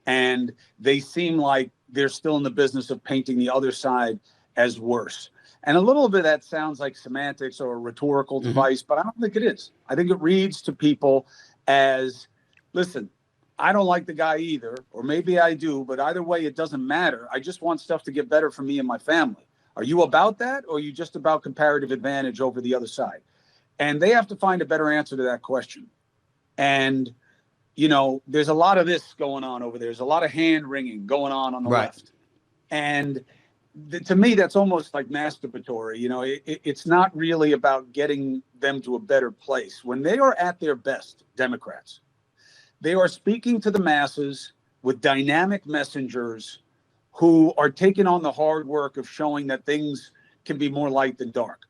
And they seem like they're still in the business of painting the other side as worse. And a little bit of that sounds like semantics or a rhetorical device, but I don't think it is. I think it reads to people as, listen, I don't like the guy either, or maybe I do, but either way, it doesn't matter. I just want stuff to get better for me and my family. Are you about that, or are you just about comparative advantage over the other side? And they have to find a better answer to that question. And, there's a lot of this going on over there. There's a lot of hand wringing going on the left. And to me, that's almost like masturbatory. It's not really about getting them to a better place. When they are at their best, Democrats, they are speaking to the masses with dynamic messengers who are taking on the hard work of showing that things can be more light than dark.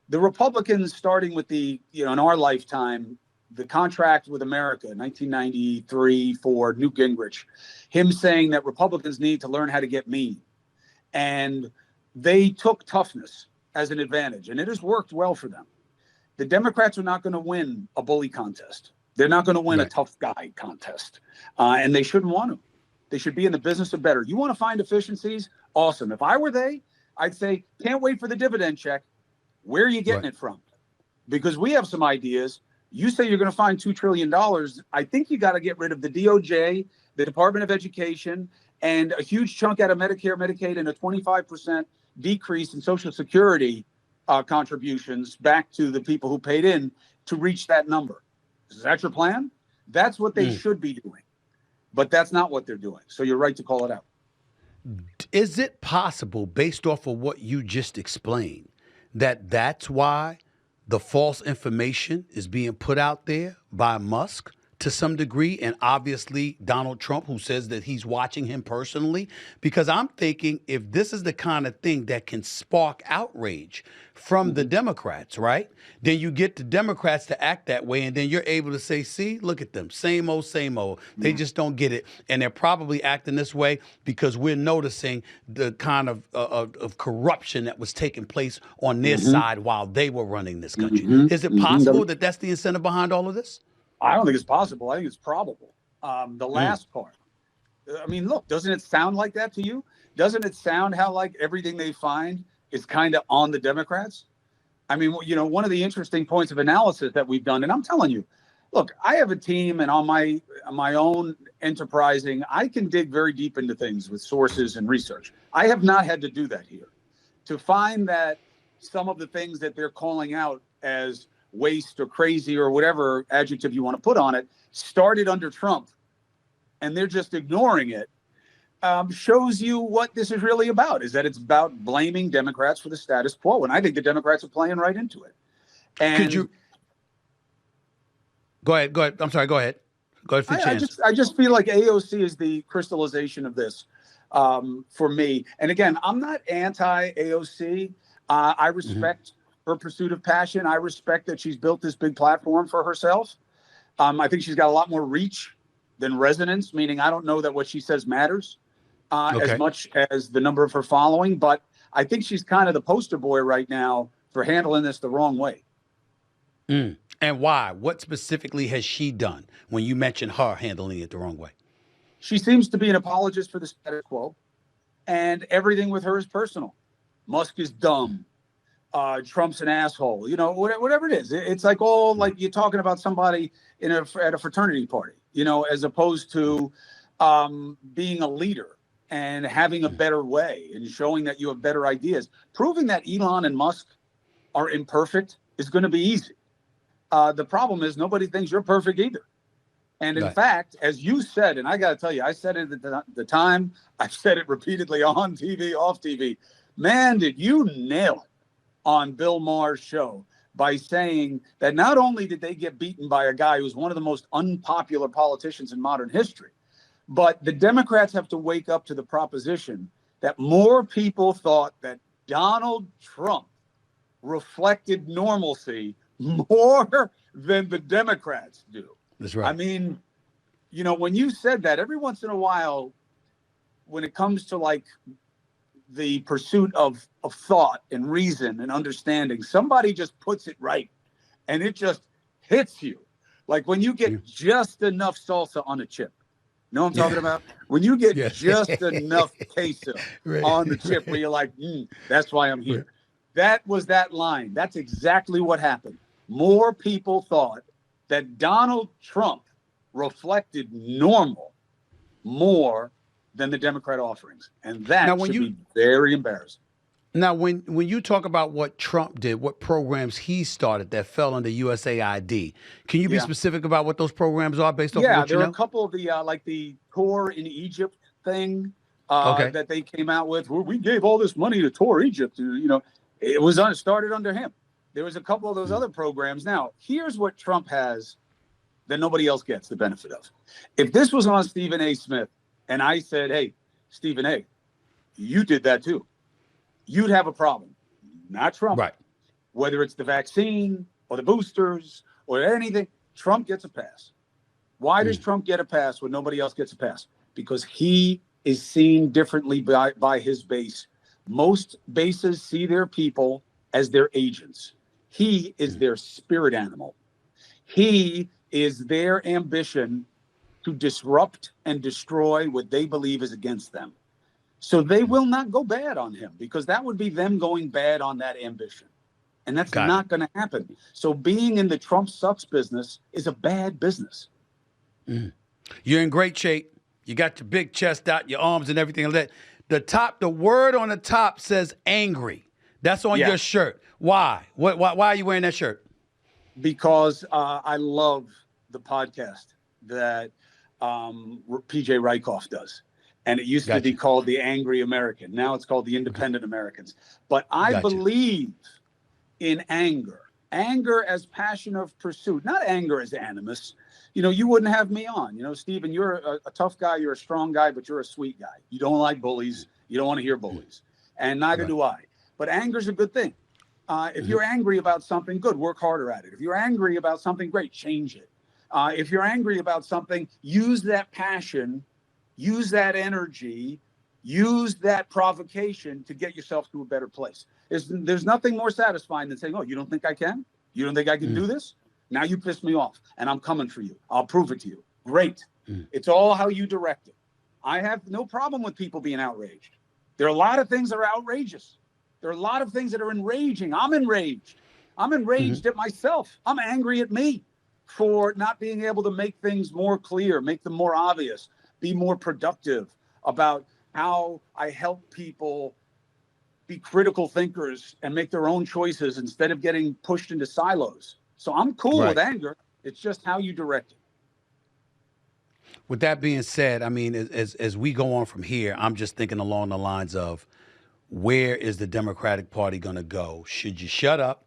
The Republicans, starting with in our lifetime, the contract with America, 1993 for Newt Gingrich, him saying that Republicans need to learn how to get mean. And they took toughness as an advantage, and it has worked well for them. The Democrats are not going to win a bully contest. They're not going to win a tough guy contest, and they shouldn't want to. They should be in the business of better. You want to find efficiencies? Awesome. If I were they, I'd say, can't wait for the dividend check. Where are you getting it from? Because we have some ideas. You say you're going to find $2 trillion. I think you got to get rid of the DOGE, the Department of Education, and a huge chunk out of Medicare, Medicaid, and a 25% decrease in Social Security contributions back to the people who paid in to reach that number. Is that your plan? That's what they should be doing. But that's not what they're doing. So you're right to call it out. Is it possible, based off of what you just explained, that that's why the false information is being put out there by Musk to some degree, and obviously Donald Trump, who says that he's watching him personally? Because I'm thinking, if this is the kind of thing that can spark outrage from the Democrats, right? Then you get the Democrats to act that way, and then you're able to say, see, look at them, same old, same old. They just don't get it. And they're probably acting this way because we're noticing the kind of corruption that was taking place on their side while they were running this country. Is it possible that that's the incentive behind all of this? I don't think it's possible. I think it's probable. The last part. I mean, look, doesn't it sound like that to you? Doesn't it sound how like everything they find is kind of on the Democrats? I mean, you know, one of the interesting points of analysis that we've done, and I'm telling you, look, I have a team, and on my own enterprising, I can dig very deep into things with sources and research. I have not had to do that here. To find that some of the things that they're calling out as waste or crazy or whatever adjective you want to put on it started under Trump, and they're just ignoring it, shows you what this is really about, is that it's about blaming Democrats for the status quo. And I think the Democrats are playing right into it. And could you go ahead? I'm sorry. Go ahead. Go ahead. I just feel like AOC is the crystallization of this for me. And again, I'm not anti-AOC. I respect her pursuit of passion. I respect that she's built this big platform for herself. I think she's got a lot more reach than resonance, meaning I don't know that what she says matters as much as the number of her following. But I think she's kind of the poster boy right now for handling this the wrong way. And why? What specifically has she done when you mention her handling it the wrong way? She seems to be an apologist for the status quo, and everything with her is personal. Musk is dumb. Trump's an asshole, you know, whatever it is. It's like all like you're talking about somebody at a fraternity party, you know, as opposed to being a leader and having a better way and showing that you have better ideas. Proving that Elon and Musk are imperfect is going to be easy. The problem is nobody thinks you're perfect either. And in fact, as you said, and I got to tell you, I said it at the time, I've said it repeatedly on TV, off TV, man, did you nail it on Bill Maher's show by saying that not only did they get beaten by a guy who's one of the most unpopular politicians in modern history, but the Democrats have to wake up to the proposition that more people thought that Donald Trump reflected normalcy more than the Democrats do. That's right. I mean, you know, when you said that, every once in a while, when it comes to like the pursuit of thought and reason and understanding, somebody just puts it right and it just hits you. Like when you get just enough salsa on a chip. You know what I'm talking about? When you get just enough queso on the chip where you're like, that's why I'm here. That was that line. That's exactly what happened. More people thought that Donald Trump reflected normal more than the Democrat offerings. And that should be very embarrassing. Now, when you talk about what Trump did, what programs he started that fell under USAID, can you be specific about what those programs are based on what you know? Yeah, there are a couple of the, like the tour in Egypt thing that they came out with. Where we gave all this money to tour Egypt. You know, it was started under him. There was a couple of those other programs. Now, here's what Trump has that nobody else gets the benefit of. If this was on Stephen A. Smith and I said, hey, Stephen A., you did that too, you'd have a problem. Not Trump. Right. Whether it's the vaccine or the boosters or anything, Trump gets a pass. Why does Trump get a pass when nobody else gets a pass? Because he is seen differently by his base. Most bases see their people as their agents. He is their spirit animal. He is their ambition to disrupt and destroy what they believe is against them. So they will not go bad on him, because that would be them going bad on that ambition. And that's not going to happen. So being in the Trump sucks business is a bad business. You're in great shape. You got your big chest out, your arms and everything like that. The word on the top says angry. That's on your shirt. Why? Why are you wearing that shirt? Because I love the podcast that PJ Rykoff does. And it used to be called The Angry American. Now it's called The Independent Americans. But I believe in anger. Anger as passion of pursuit, not anger as animus. You know, you wouldn't have me on. You know, Stephen, you're a tough guy. You're a strong guy, but you're a sweet guy. You don't like bullies. You don't want to hear bullies. And neither do I. But anger's a good thing. If you're angry about something, good, work harder at it. If you're angry about something, great, change it. If you're angry about something, use that passion, use that energy, use that provocation to get yourself to a better place. There's nothing more satisfying than saying, oh, you don't think I can? You don't think I can do this? Now you pissed me off, and I'm coming for you. I'll prove it to you. Great. It's all how you direct it. I have no problem with people being outraged. There are a lot of things that are outrageous. There are a lot of things that are enraging. I'm enraged. I'm enraged at myself. I'm angry at me for not being able to make things more clear, make them more obvious, be more productive about how I help people be critical thinkers and make their own choices instead of getting pushed into silos. So I'm cool with anger. It's just how you direct it. With that being said, I mean, as we go on from here, I'm just thinking along the lines of, where is the Democratic Party going to go? Should you shut up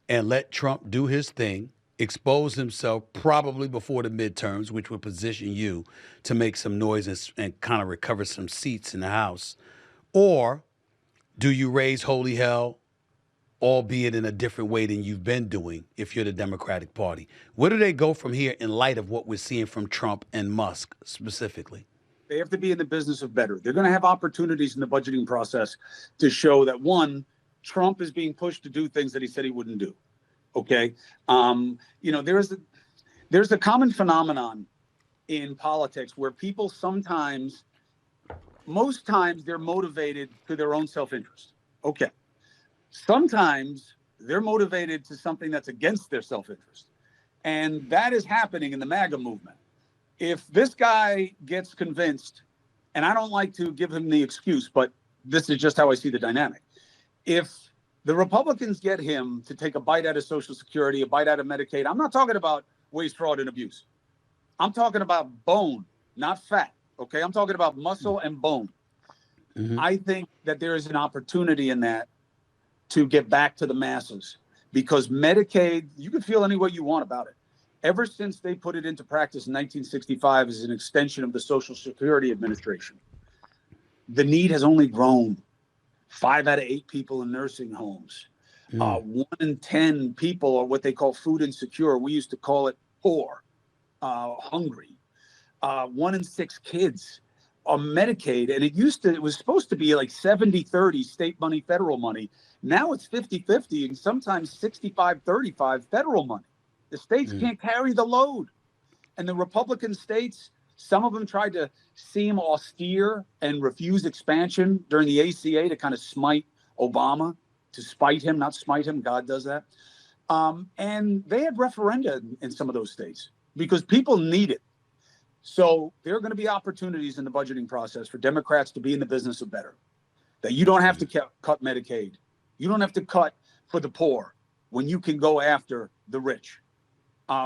and let Trump do his thing, expose himself probably before the midterms, which would position you to make some noise and kind of recover some seats in the House? Or do you raise holy hell, albeit in a different way than you've been doing if you're the Democratic Party? Where do they go from here in light of what we're seeing from Trump and Musk specifically? They have to be in the business of better. They're going to have opportunities in the budgeting process to show that, one, Trump is being pushed to do things that he said he wouldn't do. Okay. You know, there's a common phenomenon in politics where people most times they're motivated to their own self-interest. Okay. Sometimes they're motivated to something that's against their self-interest. And that is happening in the MAGA movement. If this guy gets convinced, and I don't like to give him the excuse, but this is just how I see the dynamic. If the Republicans get him to take a bite out of Social Security, a bite out of Medicaid, I'm not talking about waste, fraud, and abuse. I'm talking about bone, not fat. Okay, I'm talking about muscle and bone. I think that there is an opportunity in that to get back to the masses, because Medicaid, you can feel any way you want about it. Ever since they put it into practice in 1965 as an extension of the Social Security Administration, the need has only grown. 5 out of 8 people in nursing homes. 1 in 10 people are what they call food insecure. We used to call it poor, hungry. 1 in 6 kids are Medicaid. And it was supposed to be like 70-30 state money, federal money. Now it's 50-50 and sometimes 65-35 federal money. The states can't carry the load. And the Republican states, some of them tried to seem austere and refuse expansion during the ACA to kind of smite Obama, to spite him, not smite him. God does that. And they had referenda in some of those states because people need it. So there are going to be opportunities in the budgeting process for Democrats to be in the business of better, that you don't have to cut Medicaid. You don't have to cut for the poor when you can go after the rich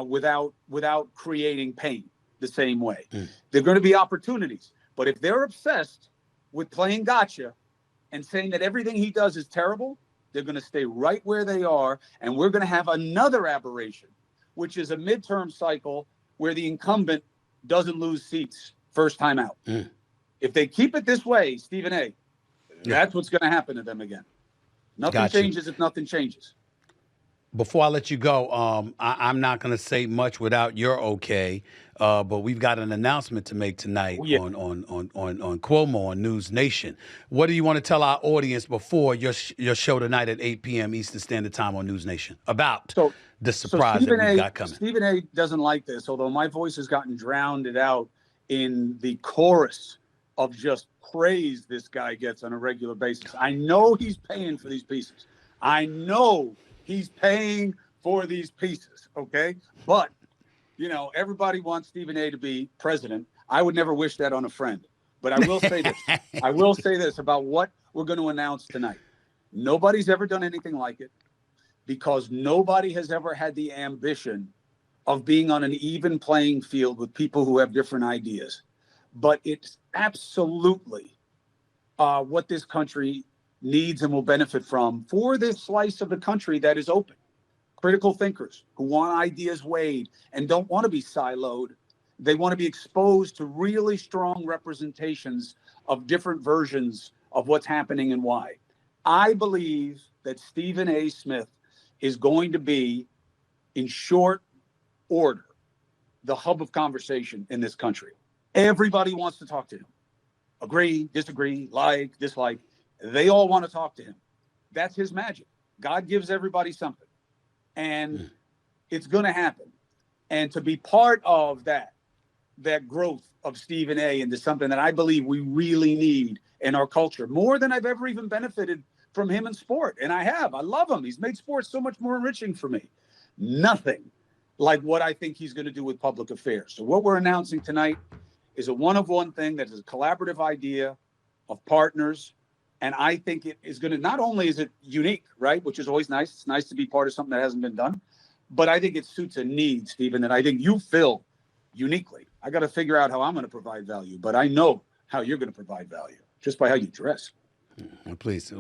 without creating pain the same way. There are going to be opportunities. But if they're obsessed with playing gotcha and saying that everything he does is terrible, they're going to stay right where they are. And we're going to have another aberration, which is a midterm cycle where the incumbent doesn't lose seats first time out. If they keep it this way, Stephen A., that's what's going to happen to them again. Nothing changes if nothing changes. Before I let you go, I'm not going to say much without your okay, but we've got an announcement to make tonight Yeah. on Cuomo on News Nation. What do you want to tell our audience before your show tonight at 8 p.m. Eastern Standard Time on News Nation about the surprise that we've got coming? Stephen A. doesn't like this, although my voice has gotten drowned out in the chorus of just praise this guy gets on a regular basis. I know he's paying for these pieces. I know he's paying for these pieces, okay? But, you know, everybody wants Stephen A. to be president. I would never wish that on a friend. But I will say this. I will say this about what we're going to announce tonight. Nobody's ever done anything like it because nobody has ever had the ambition of being on an even playing field with people who have different ideas. But it's absolutely what this country needs and will benefit from for this slice of the country that is open. Critical thinkers who want ideas weighed and don't want to be siloed. They want to be exposed to really strong representations of different versions of what's happening and why. I believe that Stephen A. Smith is going to be, in short order, the hub of conversation in this country. Everybody wants to talk to him. Agree, disagree, like, dislike. They all want to talk to him. That's his magic. God gives everybody something. And it's going to happen. And to be part of that growth of Stephen A. into something that I believe we really need in our culture, more than I've ever even benefited from him in sport. And I love him. He's made sports so much more enriching for me. Nothing like what I think he's going to do with public affairs. So what we're announcing tonight is a one-of-one thing that is a collaborative idea of partners. And I think it is going to, not only is it unique, right, which is always nice. It's nice to be part of something that hasn't been done. But I think it suits a need, Stephen, that I think you fill uniquely. I got to figure out how I'm going to provide value. But I know how you're going to provide value just by how you dress. Please.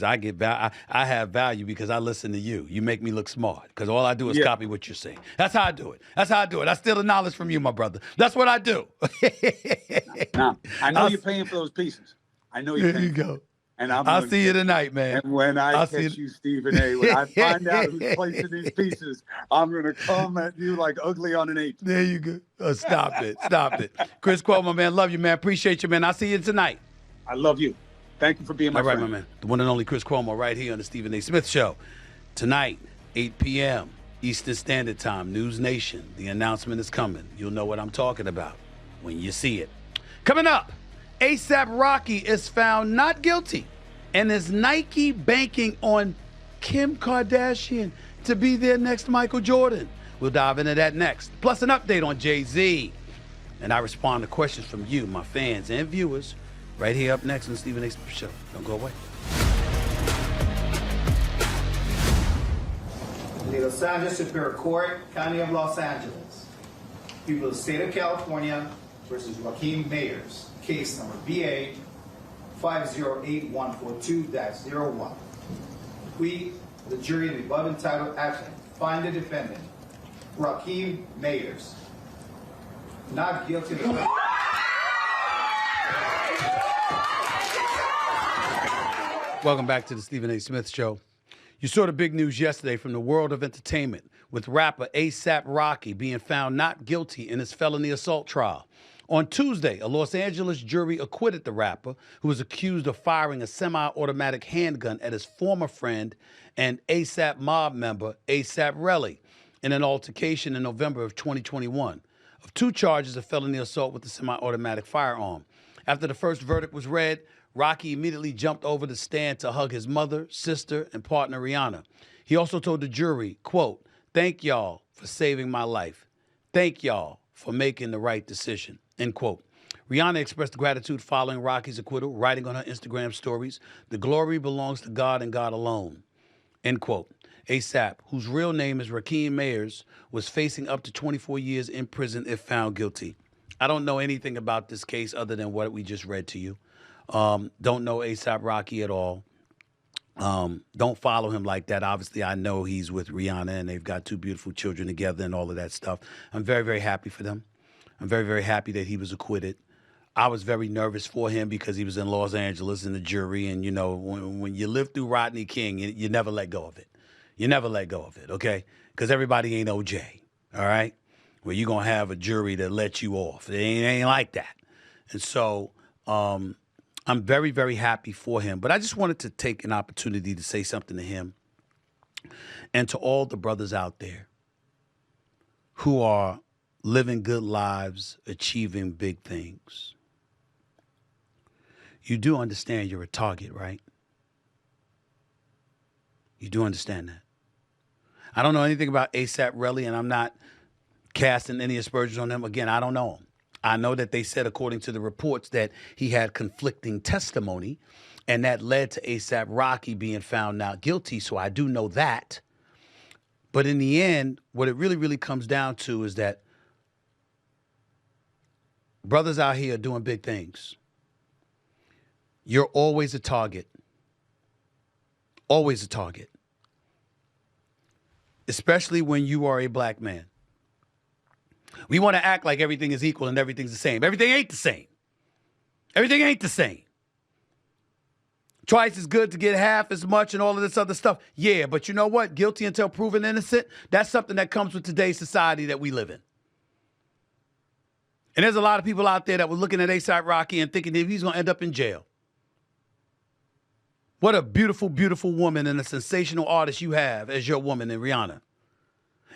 I have value because I listen to you. You make me look smart because all I do is copy what you're saying. That's how I do it. I steal the knowledge from you, my brother. That's what I do. Now, I know you're paying for those pieces. I know you're paying. There you go. And I'll see you tonight, man. And when I catch you, Stephen A., when I find out who's placing these pieces, I'm going to come at you like ugly on an ape. There you go. Oh, stop it. Chris Cuomo, man, love you, man. Appreciate you, man. I'll see you tonight. I love you. Thank you for being my friend. All right, my man. The one and only Chris Cuomo right here on the Stephen A. Smith Show. Tonight, 8 p.m. Eastern Standard Time, News Nation. The announcement is coming. You'll know what I'm talking about when you see it. Coming up, A$AP Rocky is found not guilty and is Nike banking on Kim Kardashian to be their next Michael Jordan. We'll dive into that next. Plus an update on Jay-Z. And I respond to questions from you, my fans and viewers, right here up next on the Stephen A. Smith Show. Don't go away. The Los Angeles Superior Court, County of Los Angeles. People of the State of California versus Joaquin Mayers. Case number BA 508142-01. We, the jury in the above entitled action, find the defendant, Joaquin Mayers, not guilty of the... Welcome back to the Stephen A. Smith Show. You saw the big news yesterday from the world of entertainment with rapper A$AP Rocky being found not guilty in his felony assault trial. On Tuesday, a Los Angeles jury acquitted the rapper who was accused of firing a semi-automatic handgun at his former friend and A$AP mob member A$AP Rocky in an altercation in November of 2021 of 2 charges of felony assault with a semi-automatic firearm. After the first verdict was read, Rocky immediately jumped over the stand to hug his mother, sister, and partner Rihanna. He also told the jury, quote, "Thank y'all for saving my life. Thank y'all for making the right decision," end quote. Rihanna expressed gratitude following Rocky's acquittal, writing on her Instagram stories, "The glory belongs to God and God alone," end quote. A$AP, whose real name is Joaquin Mayers, was facing up to 24 years in prison if found guilty. I don't know anything about this case other than what we just read to you. Don't know A$AP Rocky at all. Don't follow him like that. Obviously, I know he's with Rihanna and they've got 2 beautiful children together and all of that stuff. I'm very, very happy for them. I'm very, very happy that he was acquitted. I was very nervous for him because he was in Los Angeles in the jury. And, you know, when you live through Rodney King, you never let go of it. You never let go of it, okay? Because everybody ain't OJ, all right? Where you going to have a jury that lets you off. It ain't like that. And so I'm very, very happy for him. But I just wanted to take an opportunity to say something to him and to all the brothers out there who are living good lives, achieving big things. You do understand you're a target, right? You do understand that. I don't know anything about ASAP Rocky, and I'm not casting any aspersions on him. Again, I don't know him. I know that they said, according to the reports, that he had conflicting testimony, and that led to ASAP Rocky being found not guilty. So I do know that. But in the end, what it really, really comes down to is that brothers out here are doing big things. You're always a target. Always a target. Especially when you are a black man. We want to act like everything is equal and everything's the same. Everything ain't the same. Everything ain't the same. Twice as good to get half as much and all of this other stuff. Yeah, but you know what? Guilty until proven innocent, that's something that comes with today's society that we live in. And there's a lot of people out there that were looking at A$AP Rocky and thinking that he's going to end up in jail. What a beautiful, beautiful woman and a sensational artist you have as your woman in Rihanna.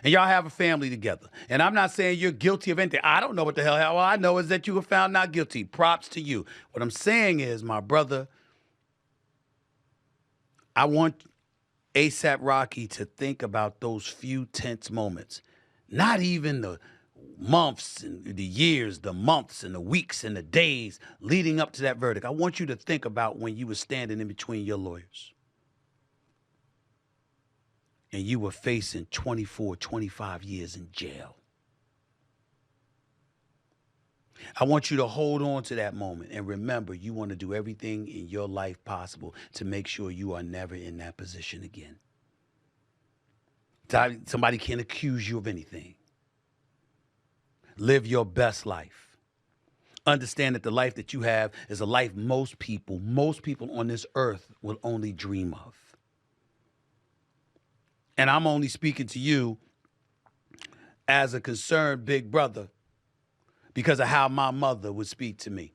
And y'all have a family together. And I'm not saying you're guilty of anything. I don't know what the hell. All I know is that you were found not guilty. Props to you. What I'm saying is, my brother, I want A$AP Rocky to think about those few tense moments. Not even the months and the years, the months and the weeks and the days leading up to that verdict. I want you to think about when you were standing in between your lawyers and you were facing 24, 25 years in jail. I want you to hold on to that moment and remember you want to do everything in your life possible to make sure you are never in that position again. Somebody can't accuse you of anything. Live your best life. Understand that the life that you have is a life most people on this earth will only dream of. And I'm only speaking to you as a concerned big brother because of how my mother would speak to me.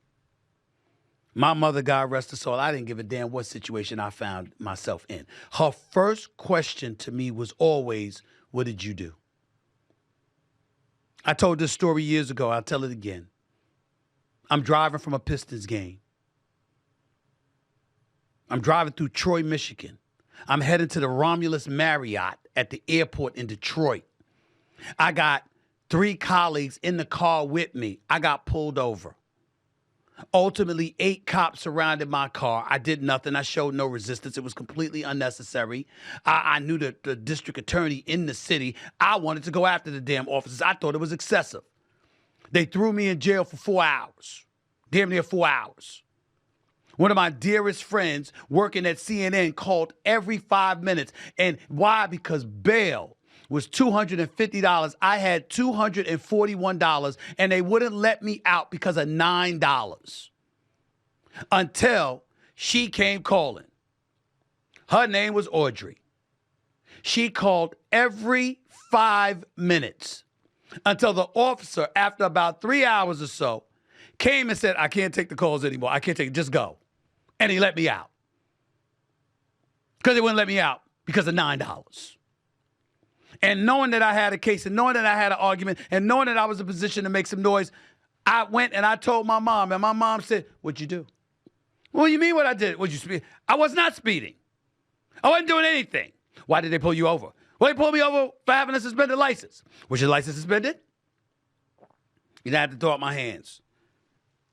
My mother, God rest her soul, I didn't give a damn what situation I found myself in. Her first question to me was always, what did you do? I told this story years ago. I'll tell it again. I'm driving from a Pistons game. I'm driving through Troy, Michigan. I'm heading to the Romulus Marriott at the airport in Detroit. I got 3 colleagues in the car with me. I got pulled over. Ultimately, 8 cops surrounded my car. I did nothing. I showed no resistance. It was completely unnecessary. I knew the district attorney in the city. I wanted to go after the damn officers. I thought it was excessive. They threw me in jail for 4 hours. Damn near 4 hours. One of my dearest friends working at CNN called every 5 minutes. And why? Because bail was $250. I had $241, and they wouldn't let me out because of $9 until she came calling. Her name was Audrey. She called every 5 minutes until the officer, after about 3 hours or so, came and said, I can't take the calls anymore. I can't take it. Just go. And he let me out. Because they wouldn't let me out because of $9. And knowing that I had a case and knowing that I had an argument and knowing that I was in a position to make some noise, I went and I told my mom. And my mom said, what'd you do? What do you mean what I did? Would you speed? I was not speeding. I wasn't doing anything. Why did they pull you over? Well, they pulled me over for having a suspended license. Was your license suspended? You didn't have to throw up my hands.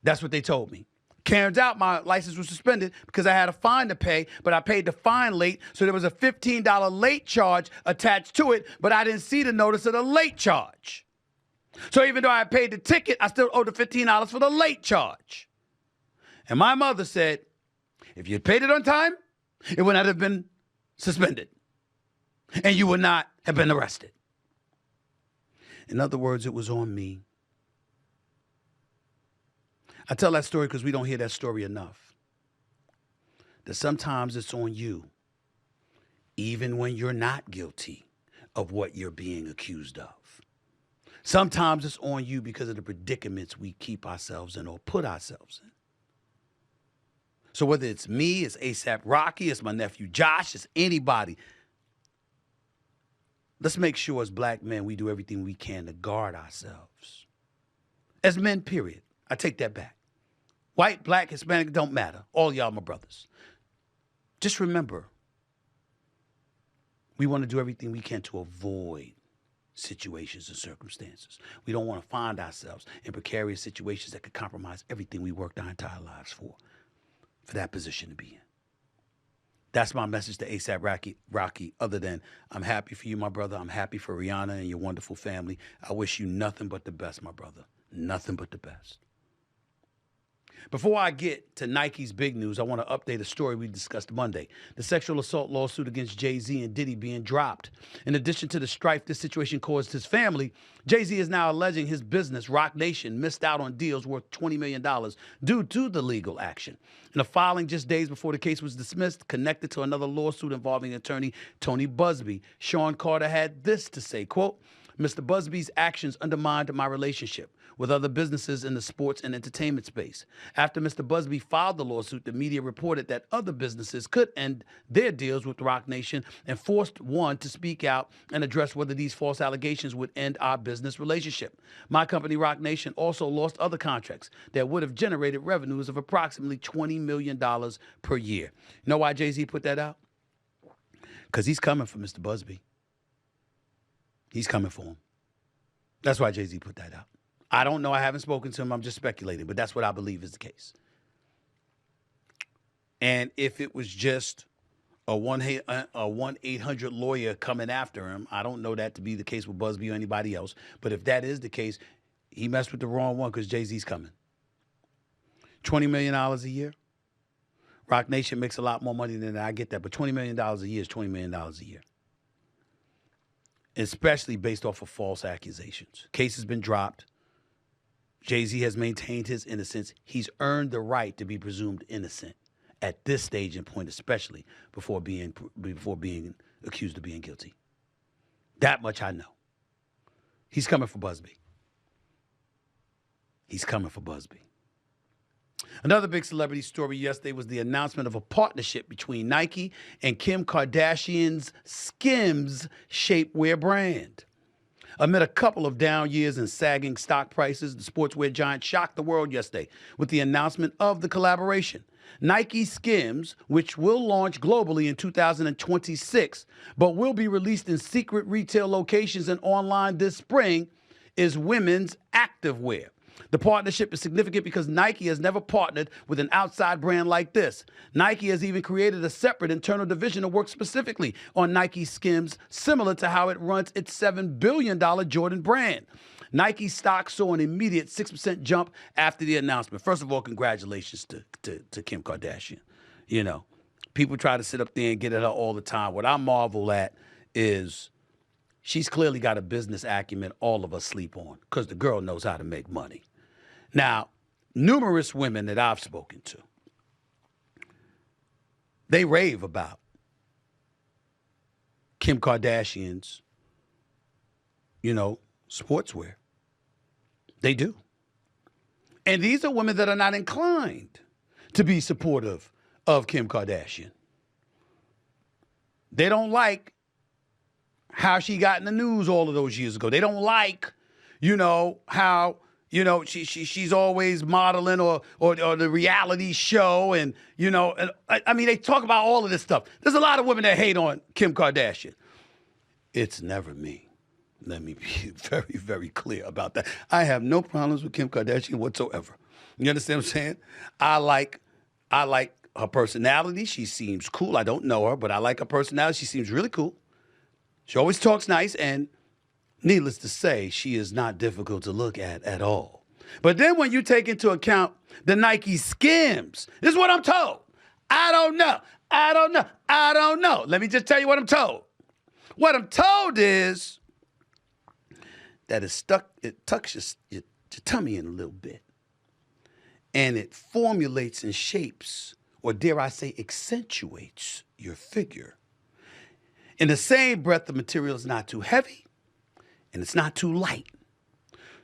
That's what they told me. Turns out my license was suspended because I had a fine to pay, but I paid the fine late, so there was a $15 late charge attached to it, but I didn't see the notice of the late charge. So even though I paid the ticket, I still owed the $15 for the late charge. And my mother said, if you had paid it on time, it would not have been suspended, and you would not have been arrested. In other words, it was on me. I tell that story because we don't hear that story enough. That sometimes it's on you. even when you're not guilty of what you're being accused of. Sometimes it's on you because of the predicaments we keep ourselves in or put ourselves in. So whether it's me, it's ASAP Rocky, it's my nephew Josh, it's anybody, let's make sure as black men we do everything we can to guard ourselves. As men, period. I take that back. White, black, Hispanic, don't matter. All y'all my brothers. Just remember, we want to do everything we can to avoid situations and circumstances. We don't want to find ourselves in precarious situations that could compromise everything we worked our entire lives for that position to be in. That's my message to ASAP Rocky, other than I'm happy for you, my brother. I'm happy for Rihanna and your wonderful family. I wish you nothing but the best, my brother. Nothing but the best. Before I get to Nike's big news, I want to update a story we discussed Monday. The sexual assault lawsuit against Jay-Z and Diddy being dropped. In addition to the strife this situation caused his family, Jay-Z is now alleging his business, Roc Nation, missed out on deals worth $20 million due to the legal action. In a filing just days before the case was dismissed, connected to another lawsuit involving attorney Tony Busby, Sean Carter had this to say, quote, Mr. Busby's actions undermined my relationship with other businesses in the sports and entertainment space. After Mr. Busby filed the lawsuit, the media reported that other businesses could end their deals with Roc Nation and forced one to speak out and address whether these false allegations would end our business relationship. My company, Roc Nation, also lost other contracts that would have generated revenues of approximately $20 million per year. You know why Jay-Z put that out? Because he's coming for Mr. Busby. He's coming for him. That's why Jay-Z put that out. I don't know. I haven't spoken to him. I'm just speculating, but that's what I believe is the case. And if it was just a 1-800 lawyer coming after him, I don't know that to be the case with Busby or anybody else. But if that is the case, he messed with the wrong one because Jay-Z's coming. $20 million a year. Roc Nation makes a lot more money than that. I get that. But $20 million a year is $20 million a year. Especially based off of false accusations. Case has been dropped. Jay-Z has maintained his innocence. He's earned the right to be presumed innocent at this stage and point, especially before being accused of being guilty. That much I know. He's coming for Busby. He's coming for Busby. Another big celebrity story yesterday was the announcement of a partnership between Nike and Kim Kardashian's SKIMS shapewear brand. Amid a couple of down years and sagging stock prices, the sportswear giant shocked the world yesterday with the announcement of the collaboration. Nike SKIMS, which will launch globally in 2026, but will be released in secret retail locations and online this spring, is women's activewear. The partnership is significant because Nike has never partnered with an outside brand like this. Nike has even created a separate internal division to work specifically on Nike SKIMS, similar to how it runs its $7 billion Jordan brand. Nike stock saw an immediate 6% jump after the announcement. First of all, congratulations to Kim Kardashian. You know, people try to sit up there and get at her all the time. What I marvel at is she's clearly got a business acumen all of us sleep on because the girl knows how to make money. Now, numerous women that I've spoken to, they rave about Kim Kardashian's, sportswear. They do. And these are women that are not inclined to be supportive of Kim Kardashian. They don't like how she got in the news all of those years ago. They don't like, how, she's always modeling or the reality show. And, they talk about all of this stuff. There's a lot of women that hate on Kim Kardashian. It's never me. Let me be very, very clear about that. I have no problems with Kim Kardashian whatsoever. You understand what I'm saying? I like her personality. She seems cool. I don't know her, but I like her personality. She seems really cool. She always talks nice, and needless to say, she is not difficult to look at all. But then when you take into account the Nike SKIMS, this is what I'm told. I don't know. Let me just tell you what I'm told. What I'm told is that it tucks your tummy in a little bit. And it formulates and shapes, or dare I say, accentuates your figure. In the same breath, the material is not too heavy and it's not too light.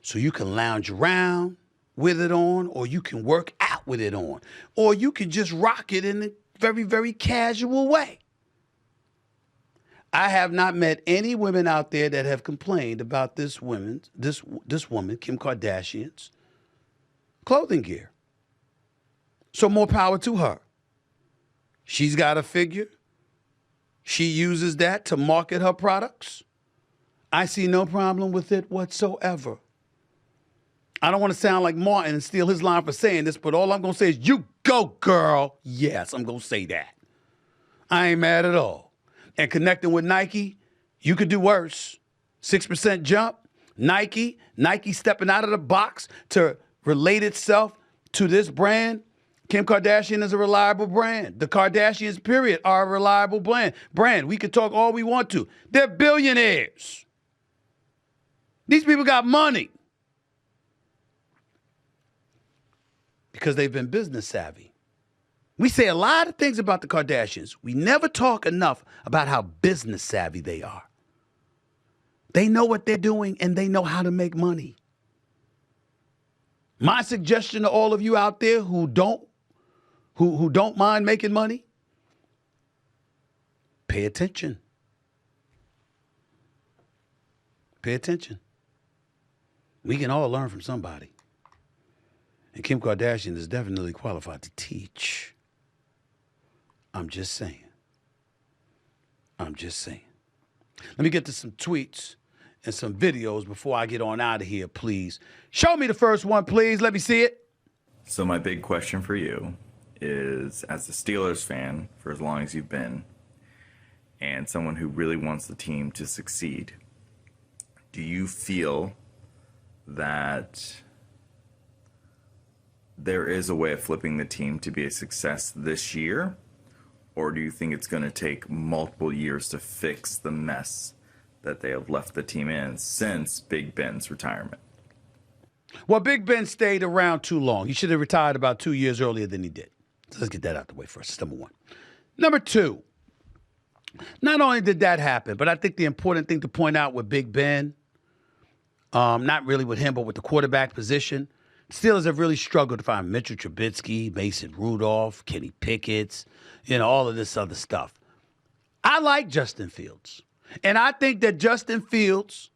So you can lounge around with it on, or you can work out with it on, or you can just rock it in a very, very casual way. I have not met any women out there that have complained about this woman, Kim Kardashian's clothing gear. So more power to her. She's got a figure. She uses that to market her products. I see no problem with it whatsoever. I don't want to sound like Martin and steal his line for saying this, but all I'm going to say is, you go, girl. Yes, I'm going to say that. I ain't mad at all. And connecting with Nike, you could do worse. 6% jump. Nike stepping out of the box to relate itself to this brand. Kim Kardashian is a reliable brand. The Kardashians, period, are a reliable brand. We could talk all we want to. They're billionaires. These people got money because they've been business savvy. We say a lot of things about the Kardashians. We never talk enough about how business savvy they are. They know what they're doing and they know how to make money. My suggestion to all of you out there who don't mind making money, pay attention. Pay attention. We can all learn from somebody. And Kim Kardashian is definitely qualified to teach. I'm just saying. Let me get to some tweets and some videos before I get on out of here, please. Show me the first one, please. Let me see it. So my big question for you is, as a Steelers fan for as long as you've been, and someone who really wants the team to succeed, do you feel that there is a way of flipping the team to be a success this year? Or do you think it's going to take multiple years to fix the mess that they have left the team in since Big Ben's retirement? Well, Big Ben stayed around too long. He should have retired about 2 years earlier than he did. So let's get that out the way first. That's number one. Number two, not only did that happen, but I think the important thing to point out with Big Ben, not really with him, but with the quarterback position, Steelers have really struggled to find Mitchell Trubisky, Mason Rudolph, Kenny Pickett's, all of this other stuff. I like Justin Fields. And I think that Justin Fields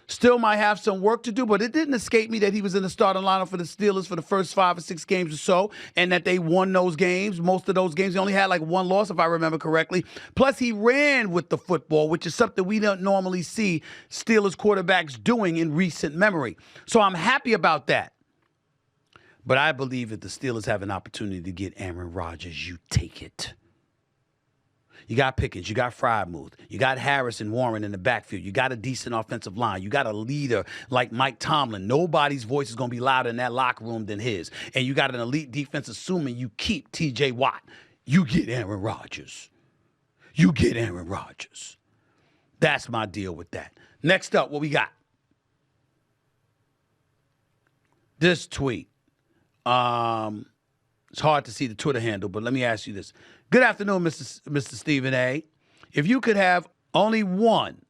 still might have some work to do, but it didn't escape me that he was in the starting lineup for the Steelers for the first 5 or 6 games or so, and that they won those games. Most of those games, he only had like one loss, if I remember correctly. Plus, he ran with the football, which is something we don't normally see Steelers quarterbacks doing in recent memory. So I'm happy about that. But I believe that the Steelers have an opportunity to get Aaron Rodgers. You take it. You got Pickens, you got Freiermuth, you got Harris and Warren in the backfield. You got a decent offensive line. You got a leader like Mike Tomlin. Nobody's voice is going to be louder in that locker room than his. And you got an elite defense, assuming you keep T.J. Watt. You get Aaron Rodgers. That's my deal with that. Next up, what we got? This tweet. It's hard to see the Twitter handle, but let me ask you this. Good afternoon, Mr. Stephen A. If you could have only one,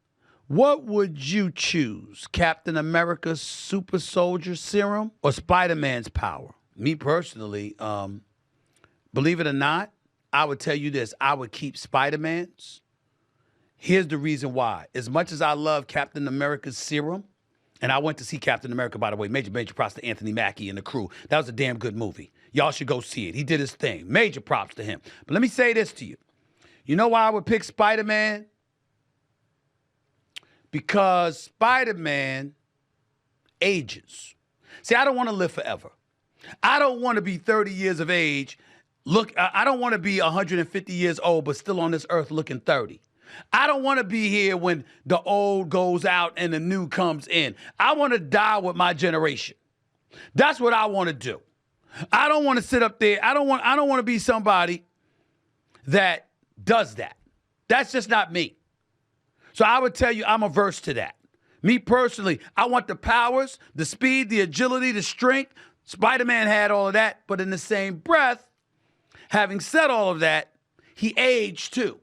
what would you choose? Captain America's super soldier serum or Spider-Man's power? Me personally, believe it or not, I would tell you this. I would keep Spider-Man's. Here's the reason why. As much as I love Captain America's serum, and I went to see Captain America, by the way. Major props to Anthony Mackie and the crew. That was a damn good movie. Y'all should go see it. He did his thing. Major props to him. But let me say this to you. You know why I would pick Spider-Man? Because Spider-Man ages. See, I don't want to live forever. I don't want to be 30 years of age. I don't want to be 150 years old, but still on this earth looking 30. I don't want to be here when the old goes out and the new comes in. I want to die with my generation. That's what I want to do. I don't want to sit up there. I don't want to be somebody that does that. That's just not me. So I would tell you I'm averse to that. Me personally, I want the powers, the speed, the agility, the strength. Spider-Man had all of that, but in the same breath, having said all of that, he aged too.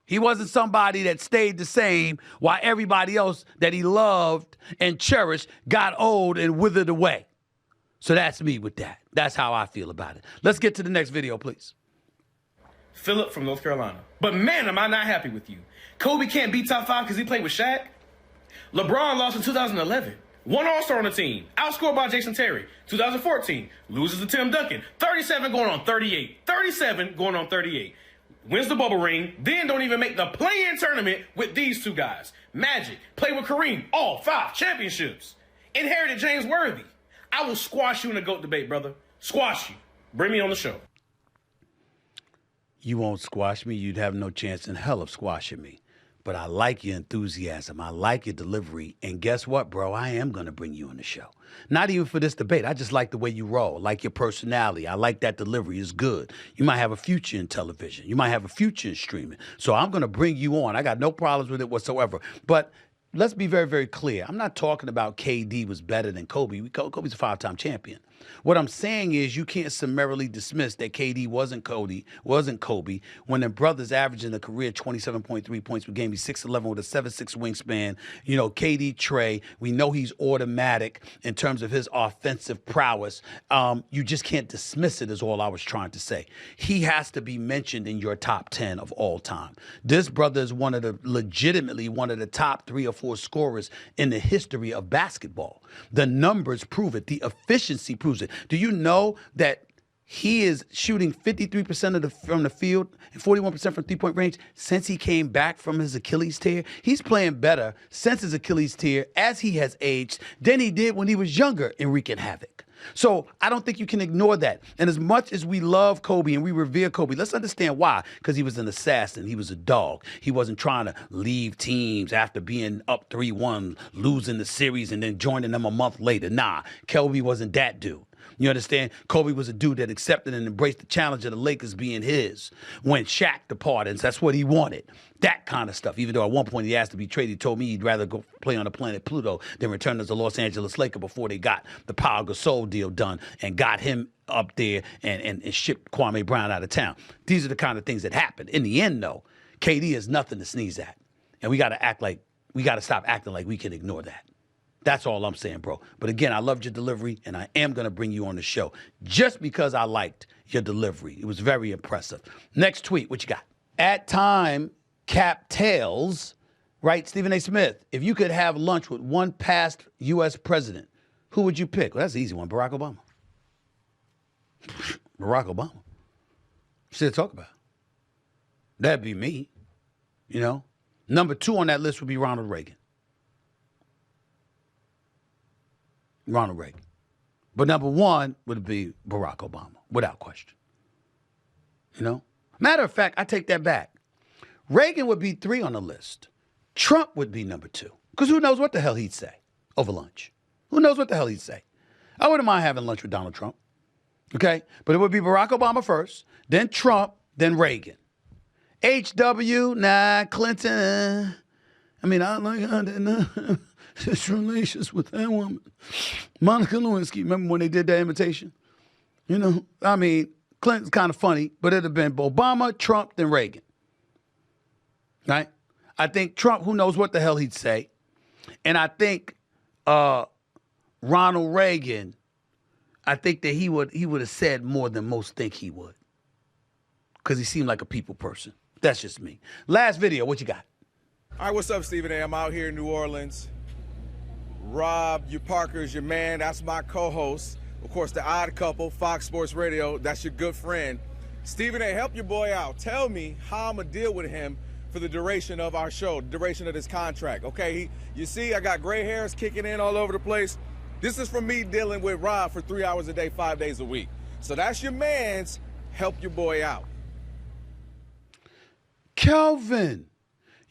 He wasn't somebody that stayed the same while everybody else that he loved and cherished got old and withered away. So that's me with that. That's how I feel about it. Let's get to the next video, please. Philip from North Carolina. But man, am I not happy with you. Kobe can't be top 5 because he played with Shaq. LeBron lost in 2011. One All-Star on the team. Outscored by Jason Terry. 2014. Loses to Tim Duncan. 37 going on 38. 37 going on 38. Wins the bubble ring. Then don't even make the play-in tournament with these two guys. Magic. Played with Kareem. All 5 championships. Inherited James Worthy. I will squash you in a GOAT debate, brother. Squash you. Bring me on the show. You won't squash me. You'd have no chance in hell of squashing me. But I like your enthusiasm. I like your delivery. And guess what, bro? I am going to bring you on the show. Not even for this debate. I just like the way you roll. I like your personality. I like that delivery. It's good. You might have a future in television. You might have a future in streaming. So I'm going to bring you on. I got no problems with it whatsoever. But let's be very, very clear. I'm not talking about KD was better than Kobe. Kobe's a 5-time champion. What I'm saying is you can't summarily dismiss that KD wasn't Kobe when the brothers averaging a career 27.3 points per game. He's 6'11" with a 7'6" wingspan. You know, KD Trey, we know he's automatic in terms of his offensive prowess. You just can't dismiss it is all I was trying to say. He has to be mentioned in your top 10 of all time. This brother is legitimately one of the top 3 or 4 scorers in the history of basketball. The numbers prove it. The efficiency proves it. Do you know that he is shooting 53% from the field and 41% from three-point range since he came back from his Achilles tear? He's playing better since his Achilles tear as he has aged than he did when he was younger and wreaking havoc. So I don't think you can ignore that. And as much as we love Kobe and we revere Kobe, let's understand why. Because he was an assassin. He was a dog. He wasn't trying to leave teams after being up 3-1, losing the series, and then joining them a month later. Nah, Kobe wasn't that dude. You understand? Kobe was a dude that accepted and embraced the challenge of the Lakers being his when Shaq departed. And that's what he wanted. That kind of stuff. Even though at one point he asked to be traded, he told me he'd rather go play on the planet Pluto than return as a Los Angeles Laker before they got the Pau Gasol deal done and got him up there and shipped Kwame Brown out of town. These are the kind of things that happened. In the end, though, KD is nothing to sneeze at. And we got to stop acting like we can ignore that. That's all I'm saying, bro. But again, I loved your delivery, and I am going to bring you on the show just because I liked your delivery. It was very impressive. Next tweet, what you got? At time, Cap Tails, right, Stephen A. Smith, if you could have lunch with one past U.S. president, who would you pick? Well, that's an easy one, Barack Obama. Barack Obama. Shit to talk about. That'd be me, you know. Number 2 on that list would be Ronald Reagan. Ronald Reagan. But number 1 would be Barack Obama, without question. You know? Matter of fact, I take that back. Reagan would be 3 on the list. Trump would be number 2. Because who knows what the hell he'd say over lunch? Who knows what the hell he'd say? I wouldn't mind having lunch with Donald Trump. Okay? But it would be Barack Obama first, then Trump, then Reagan. H.W., nah, Clinton. I mean, I like her. His relations with that woman. Monica Lewinsky, remember when they did that imitation? You know, I mean, Clinton's kind of funny, but it'd have been Obama, Trump, then Reagan. Right? I think Trump, who knows what the hell he'd say. And I think Ronald Reagan, I think that he would have said more than most think he would. Because he seemed like a people person. That's just me. Last video, what you got? All right, what's up, Stephen A? I'm out here in New Orleans. Rob, your Parker's your man. That's my co-host. Of course, the Odd Couple, Fox Sports Radio. That's your good friend. Stephen A, help your boy out. Tell me how I'm going to deal with him for the duration of our show, the duration of this contract. Okay, you see, I got gray hairs kicking in all over the place. This is from me dealing with Rob for 3 hours a day, 5 days a week. So that's your man's help your boy out. Kelvin,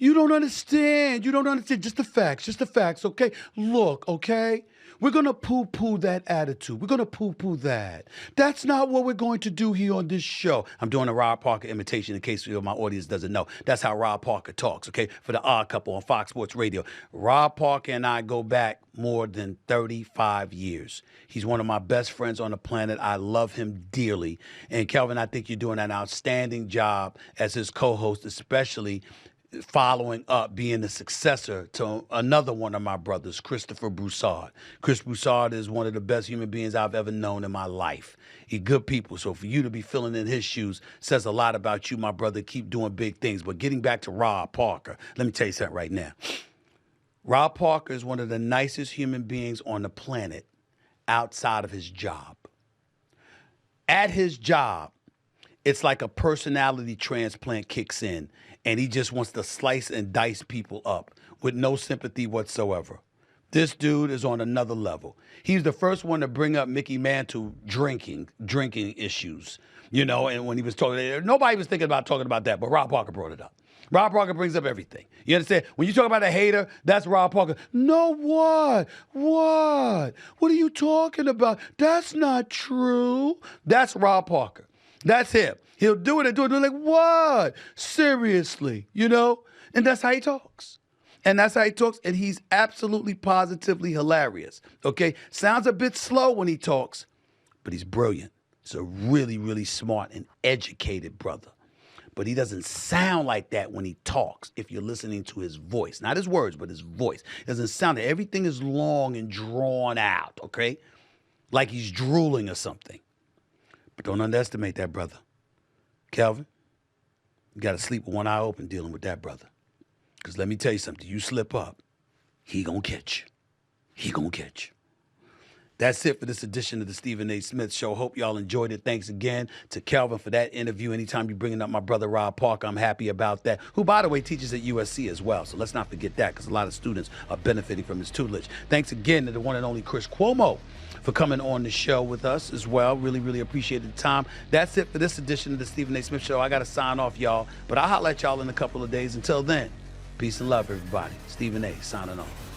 You don't understand. You don't understand. Just the facts, okay? Look, okay? We're going to poo-poo that attitude. We're going to poo-poo that. That's not what we're going to do here on this show. I'm doing a Rob Parker imitation in case my audience doesn't know. That's how Rob Parker talks, okay? For the Odd Couple on Fox Sports Radio. Rob Parker and I go back more than 35 years. He's one of my best friends on the planet. I love him dearly. And Kelvin, I think you're doing an outstanding job as his co-host, especially following up, being the successor to another one of my brothers, Christopher Broussard. Chris Broussard is one of the best human beings I've ever known in my life. He's good people. So for you to be filling in his shoes says a lot about you, my brother. Keep doing big things. But getting back to Rob Parker, let me tell you something right now. Rob Parker is one of the nicest human beings on the planet outside of his job. At his job, it's like a personality transplant kicks in, and he just wants to slice and dice people up with no sympathy whatsoever. This dude is on another level. He's the first one to bring up Mickey Mantle drinking issues, you know, and when he was talking, nobody was thinking about talking about that, but Rob Parker brought it up. Rob Parker brings up everything. You understand? When you talk about a hater, that's Rob Parker. No, what? What? What are you talking about? That's not true. That's Rob Parker. That's him. He'll do it and do it. They're like, what? Seriously, you know? And that's how he talks. And he's absolutely positively hilarious, okay? Sounds a bit slow when he talks, but he's brilliant. He's a really, really smart and educated brother. But he doesn't sound like that when he talks if you're listening to his voice. Not his words, but his voice. It doesn't sound like everything is long and drawn out, okay? Like he's drooling or something. But don't underestimate that brother. Kelvin, you got to sleep with one eye open dealing with that brother. Because let me tell you something. You slip up, he gonna catch you. He gonna catch you. That's it for this edition of the Stephen A. Smith Show. Hope y'all enjoyed it. Thanks again to Kelvin for that interview. Anytime you're bringing up my brother Rob Parker, I'm happy about that, who, by the way, teaches at USC as well. So let's not forget that, because a lot of students are benefiting from his tutelage. Thanks again to the one and only Chris Cuomo for coming on the show with us as well. Really, really appreciate the time. That's it for this edition of the Stephen A. Smith Show. I got to sign off, y'all. But I'll holler at y'all in a couple of days. Until then, peace and love, everybody. Stephen A. signing off.